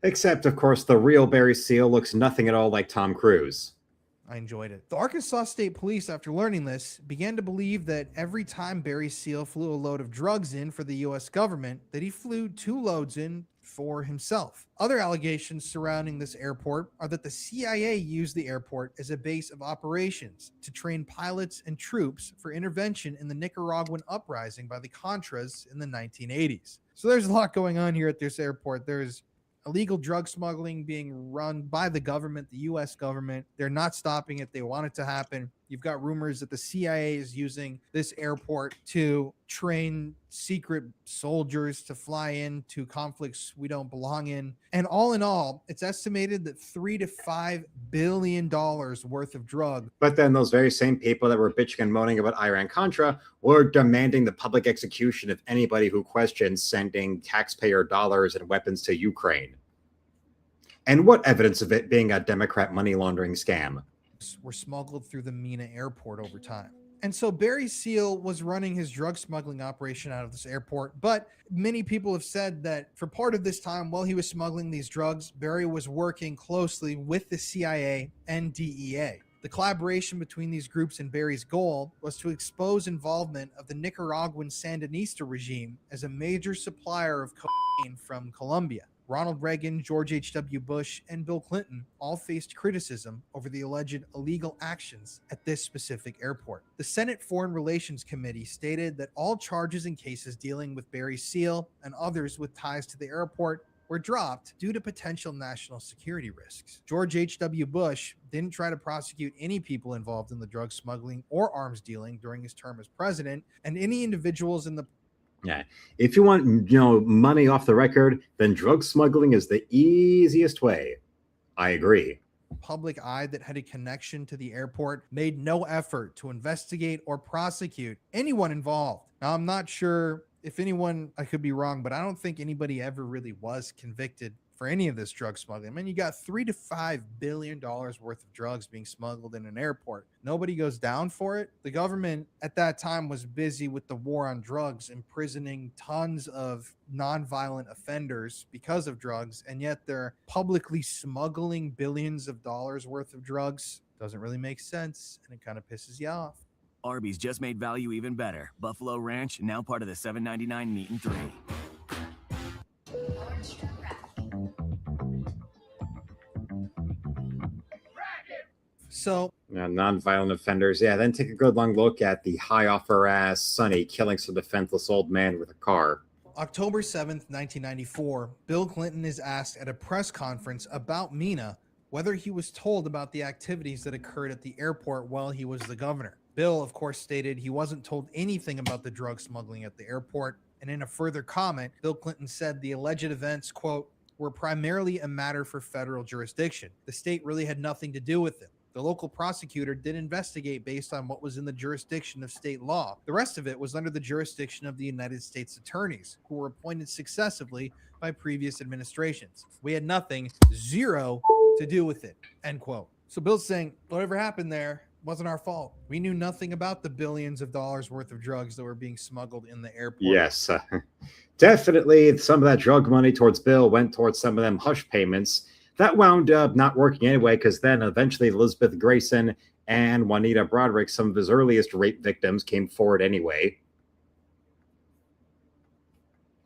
Except, of course, the real Barry Seal looks nothing at all like Tom Cruise. I enjoyed it. The Arkansas State Police, after learning this, began to believe that every time Barry Seal flew a load of drugs in for the U.S. government, that he flew 2 loads in for himself. Other allegations surrounding this airport are that the CIA used the airport as a base of operations to train pilots and troops for intervention in the Nicaraguan uprising by the Contras in the 1980s. So there's a lot going on here at this airport. There's illegal drug smuggling being run by the government, the U.S. government. They're not stopping it. They want it to happen. You've got rumors that the CIA is using this airport to train secret soldiers to fly into conflicts we don't belong in. And all in all, it's estimated that $3 to $5 billion worth of drugs. But then those very same people that were bitching and moaning about Iran-Contra were demanding the public execution of anybody who questions sending taxpayer dollars and weapons to Ukraine. And what evidence of it being a Democrat money laundering scam? Were smuggled through the Mina airport over time. And so Barry Seal was running his drug smuggling operation out of this airport. But many people have said that for part of this time, while he was smuggling these drugs, Barry was working closely with the CIA and DEA. The collaboration between these groups and Barry's goal was to expose involvement of the Nicaraguan Sandinista regime as a major supplier of cocaine from Colombia. Ronald Reagan, George H.W. Bush, and Bill Clinton all faced criticism over the alleged illegal actions at this specific airport. The Senate Foreign Relations Committee stated that all charges and cases dealing with Barry Seal and others with ties to the airport were dropped due to potential national security risks. George H.W. Bush didn't try to prosecute any people involved in the drug smuggling or arms dealing during his term as president, and any individuals in the Yeah, if you want, money off the record, then drug smuggling is the easiest way. I agree. public eye that had a connection to the airport made no effort to investigate or prosecute anyone involved. Now, I'm not sure if anyone, I could be wrong, but I don't think anybody ever really was convicted for any of this drug smuggling. I mean, you got $3 to $5 billion worth of drugs being smuggled in an airport. Nobody goes down for it. The government at that time was busy with the war on drugs, imprisoning tons of nonviolent offenders because of drugs, and yet they're publicly smuggling billions of dollars worth of drugs. Doesn't really make sense, and it kind of pisses you off. Arby's just made value even better. Buffalo Ranch, now part of the $7.99 meat and 3. So, nonviolent offenders. Yeah, then take a good long look at the high off her ass Sonny killing some defenseless old man with a car. October 7th, 1994, Bill Clinton is asked at a press conference about Mina whether he was told about the activities that occurred at the airport while he was the governor. Bill, of course, stated he wasn't told anything about the drug smuggling at the airport. And in a further comment, Bill Clinton said the alleged events, quote, were primarily a matter for federal jurisdiction. The state really had nothing to do with them. The local prosecutor did investigate based on what was in the jurisdiction of state law. The rest of it was under the jurisdiction of the United States attorneys, who were appointed successively by previous administrations. We had nothing, zero, to do with it, end quote. So Bill's saying, whatever happened there wasn't our fault. We knew nothing about the billions of dollars worth of drugs that were being smuggled in the airport. Yes, definitely some of that drug money towards Bill went towards some of them hush payments. That wound up not working anyway, because then eventually Elizabeth Grayson and Juanita Broderick, some of his earliest rape victims, came forward anyway.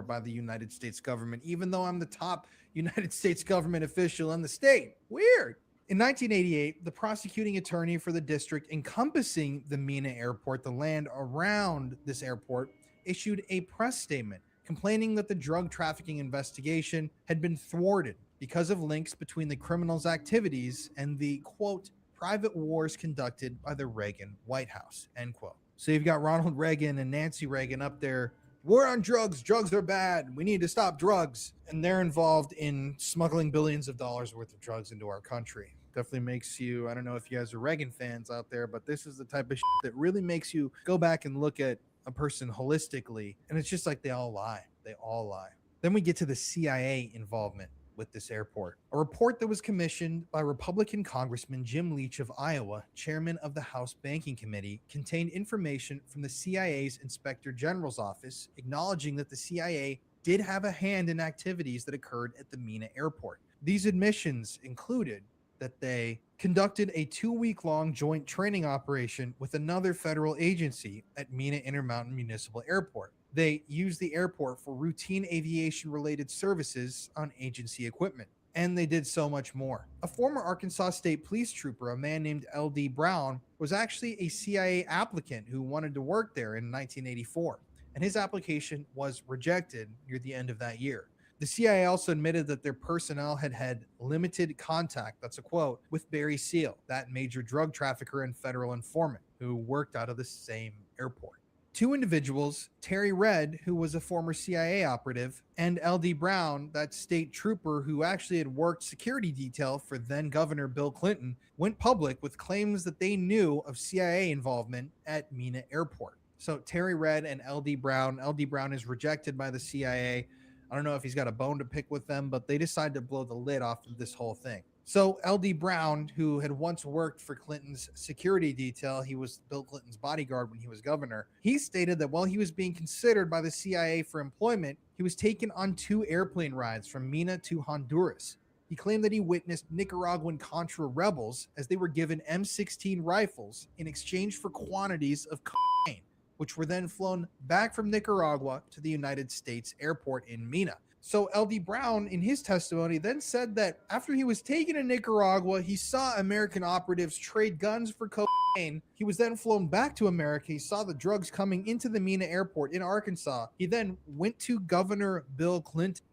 By the United States government, even though I'm the top United States government official in the state. Weird. In 1988, the prosecuting attorney for the district encompassing the Mina airport, the land around this airport, issued a press statement complaining that the drug trafficking investigation had been thwarted because of links between the criminals' activities and the, quote, private wars conducted by the Reagan White House, end quote. So you've got Ronald Reagan and Nancy Reagan up there, war on drugs, drugs are bad, we need to stop drugs. And they're involved in smuggling billions of dollars worth of drugs into our country. Definitely makes you, I don't know if you guys are Reagan fans out there, but this is the type of shit that really makes you go back and look at a person holistically. And it's just like they all lie. They all lie. Then we get to the CIA involvement. with this airport. A report that was commissioned by Republican Congressman Jim Leach of Iowa, chairman of the House Banking Committee, contained information from the CIA's Inspector General's office acknowledging that the CIA did have a hand in activities that occurred at the Mina airport. These admissions included that they conducted a 2-week-long joint training operation with another federal agency at Mina Intermountain Municipal Airport. They used the airport for routine aviation-related services on agency equipment. And they did so much more. A former Arkansas State Police trooper, a man named L.D. Brown, was actually a CIA applicant who wanted to work there in 1984, and his application was rejected near the end of that year. The CIA also admitted that their personnel had had limited contact, that's a quote, with Barry Seal, that major drug trafficker and federal informant who worked out of the same airport. 2 individuals, Terry Red, who was a former CIA operative, and L.D. Brown, that state trooper who actually had worked security detail for then Governor Bill Clinton, went public with claims that they knew of CIA involvement at Mina Airport. So Terry Red and L.D. Brown is rejected by the CIA. I don't know if he's got a bone to pick with them, but they decided to blow the lid off of this whole thing. So L.D. Brown, who had once worked for Clinton's security detail, he was Bill Clinton's bodyguard when he was governor, he stated that while he was being considered by the CIA for employment, he was taken on 2 airplane rides from Mina to Honduras. He claimed that he witnessed Nicaraguan Contra rebels as they were given M16 rifles in exchange for quantities of cocaine, which were then flown back from Nicaragua to the United States airport in Mina. So L.D. Brown, in his testimony, then said that after he was taken to Nicaragua, he saw American operatives trade guns for cocaine. He was then flown back to America. He saw the drugs coming into the Mina airport in Arkansas. He then went to Governor Bill Clinton.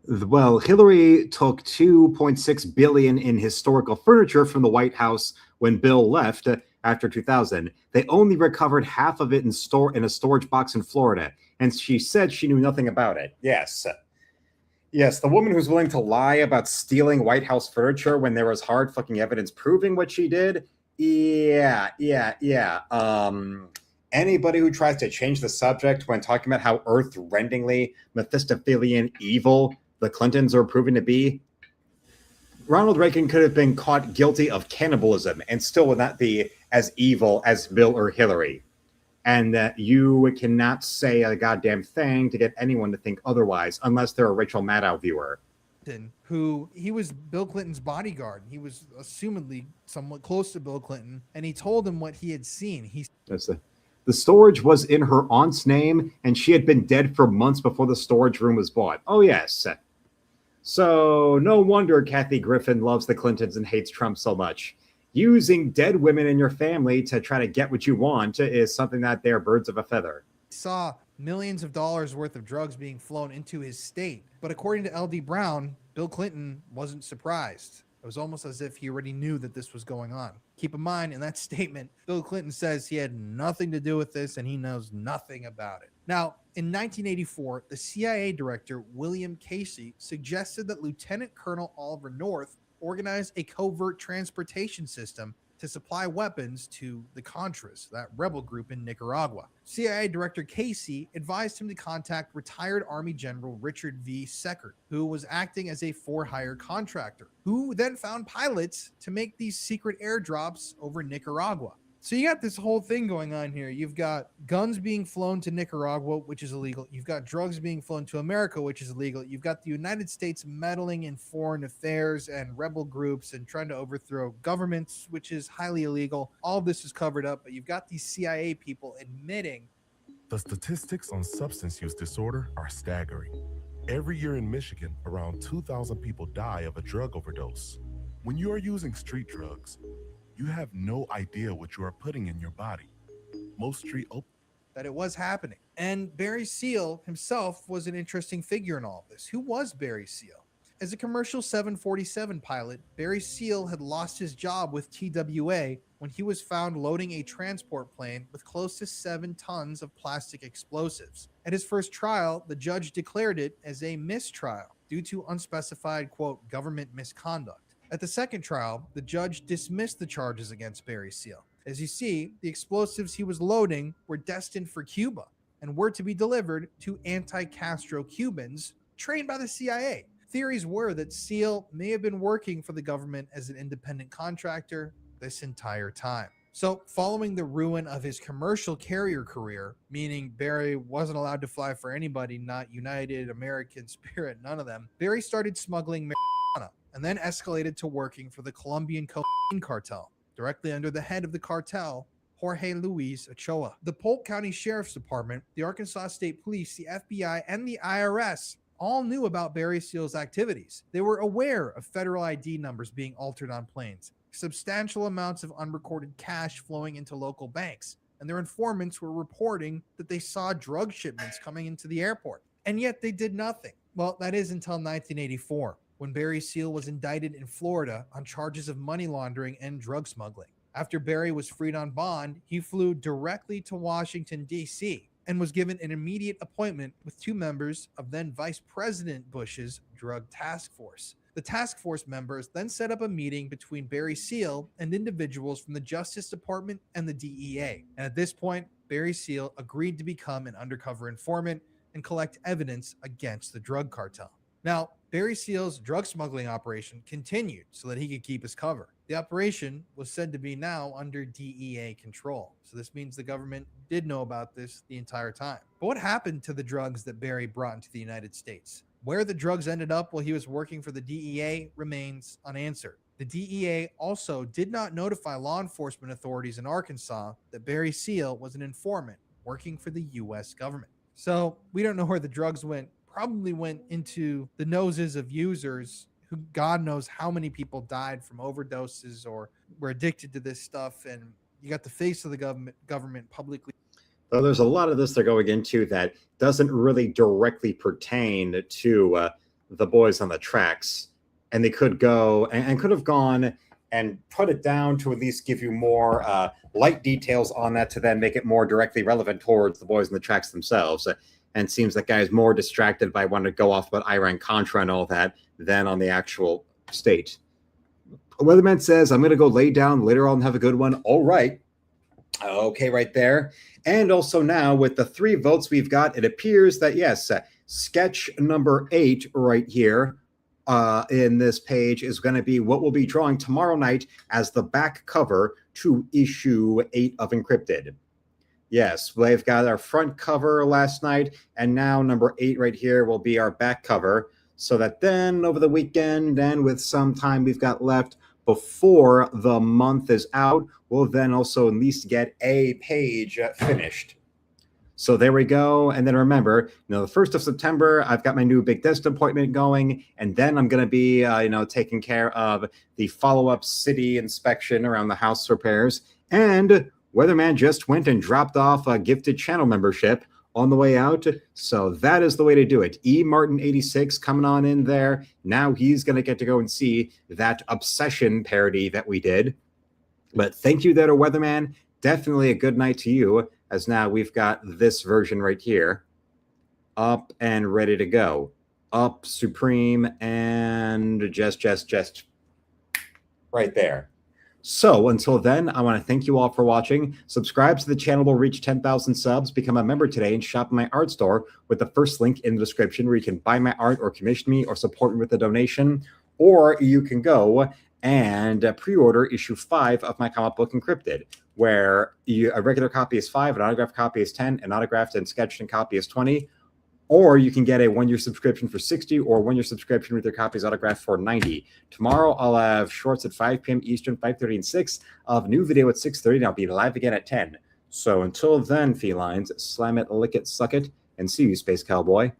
Well, Hillary took $2.6 billion in historical furniture from the White House when Bill left after 2000. They only recovered half of it in a storage box in Florida, and she said she knew nothing about it. Yes, the woman who's willing to lie about stealing White House furniture when there was hard fucking evidence proving what she did. Yeah. Anybody who tries to change the subject when talking about how earth-rendingly Mephistophelian evil the Clintons are proving to be, Ronald Reagan could have been caught guilty of cannibalism and still would not be as evil as Bill or Hillary. And that you cannot say a goddamn thing to get anyone to think otherwise, unless they're a Rachel Maddow viewer. Who he was Bill Clinton's bodyguard. He was assumedly somewhat close to Bill Clinton, and he told him what he had seen. The storage was in her aunt's name, and she had been dead for months before the storage room was bought. Oh, yes. So no wonder Kathy Griffin loves the Clintons and hates Trump so much. Using dead women in your family to try to get what you want is something that they're birds of a feather. Saw millions of dollars worth of drugs being flown into his state. But according to L.D. Brown, Bill Clinton wasn't surprised. It was almost as if he already knew that this was going on. Keep in mind, in that statement, Bill Clinton says he had nothing to do with this and he knows nothing about it. Now, in 1984, the CIA director, William Casey, suggested that Lieutenant Colonel Oliver North organize a covert transportation system to supply weapons to the Contras, that rebel group in Nicaragua. CIA Director Casey advised him to contact retired Army General Richard V. Seckert, who was acting as a for-hire contractor, who then found pilots to make these secret airdrops over Nicaragua. So you got this whole thing going on here. You've got guns being flown to Nicaragua, which is illegal. You've got drugs being flown to America, which is illegal. You've got the United States meddling in foreign affairs and rebel groups and trying to overthrow governments, which is highly illegal. All of this is covered up, but you've got these CIA people admitting. The statistics on substance use disorder are staggering. Every year in Michigan, around 2,000 people die of a drug overdose. When you are using street drugs, you have no idea what you are putting in your body. Most street that it was happening. And Barry Seal himself was an interesting figure in all of this. Who was Barry Seal? As a commercial 747 pilot, Barry Seal had lost his job with TWA when he was found loading a transport plane with close to 7 tons of plastic explosives. At his first trial, the judge declared it as a mistrial due to unspecified, quote, government misconduct. At the second trial, the judge dismissed the charges against Barry Seal. As you see, the explosives he was loading were destined for Cuba and were to be delivered to anti-Castro Cubans trained by the CIA. theories were that Seal may have been working for the government as an independent contractor this entire time. So, following the ruin of his commercial carrier career, meaning Barry wasn't allowed to fly for anybody, not United, American, Spirit, none of them, Barry started smuggling marijuana and then escalated to working for the Colombian cocaine cartel, directly under the head of the cartel, Jorge Luis Ochoa. The Polk County Sheriff's Department, the Arkansas State Police, the FBI, and the IRS all knew about Barry Seal's activities. They were aware of federal ID numbers being altered on planes, substantial amounts of unrecorded cash flowing into local banks, and their informants were reporting that they saw drug shipments coming into the airport. And yet they did nothing. Well, that is until 1984, when Barry Seal was indicted in Florida on charges of money laundering and drug smuggling. After Barry was freed on bond, he flew directly to Washington, D.C., and was given an immediate appointment with 2 members of then Vice President Bush's Drug Task Force. The task force members then set up a meeting between Barry Seal and individuals from the Justice Department and the DEA. And at this point, Barry Seal agreed to become an undercover informant and collect evidence against the drug cartel. Now, Barry Seal's drug smuggling operation continued so that he could keep his cover. The operation was said to be now under DEA control. So this means the government did know about this the entire time. But what happened to the drugs that Barry brought into the United States? Where the drugs ended up while he was working for the DEA remains unanswered. The DEA also did not notify law enforcement authorities in Arkansas that Barry Seal was an informant working for the U.S. government. So we don't know where the drugs went. Probably went into the noses of users who God knows how many people died from overdoses or were addicted to this stuff. And you got the face of the government publicly. So there's a lot of this they're going into that doesn't really directly pertain to the boys on the tracks. And they could go and could have gone and put it down to at least give you more light details on that to then make it more directly relevant towards the boys on the tracks themselves. And it seems that guy's more distracted by wanting to go off about Iran-Contra and all that than on the actual state. Weatherman says, I'm going to go lay down later on and have a good one. All right. Okay, right there. And also now with the 3 votes we've got, it appears that, yes, sketch number 8 right here in this page is going to be what we'll be drawing tomorrow night as the back cover to issue 8 of Encrypted. Yes, we've got our front cover last night, and now number 8 right here will be our back cover, so that then over the weekend and with some time we've got left before the month is out, we'll then also at least get a page finished. So there we go. And then remember, the 1st of September, I've got my new big dentist appointment going, and then I'm going to be, taking care of the follow-up city inspection around the house repairs. And Weatherman just went and dropped off a gifted channel membership on the way out. So that is the way to do it. E. Martin 86 coming on in there. Now he's going to get to go and see that Obsession parody that we did. But thank you there to Weatherman. Definitely a good night to you, as now we've got this version right here up and ready to go. Up, supreme, and just right there. So until then, I want to thank you all for watching. Subscribe so the channel will reach 10,000 subs. Become a member today and shop in my art store with the first link in the description, where you can buy my art or commission me or support me with a donation. Or you can go and pre-order issue 5 of my comic book Encrypted, where a regular copy is 5, an autographed copy is 10, an autographed and sketched in copy is 20. Or you can get a 1-year subscription for 60, or 1-year subscription with your copies autographed for 90. Tomorrow, I'll have shorts at 5 p.m. Eastern, 5:30 and 6, of new video at 6:30, and I'll be live again at 10. So until then, felines, slam it, lick it, suck it, and see you, Space Cowboy.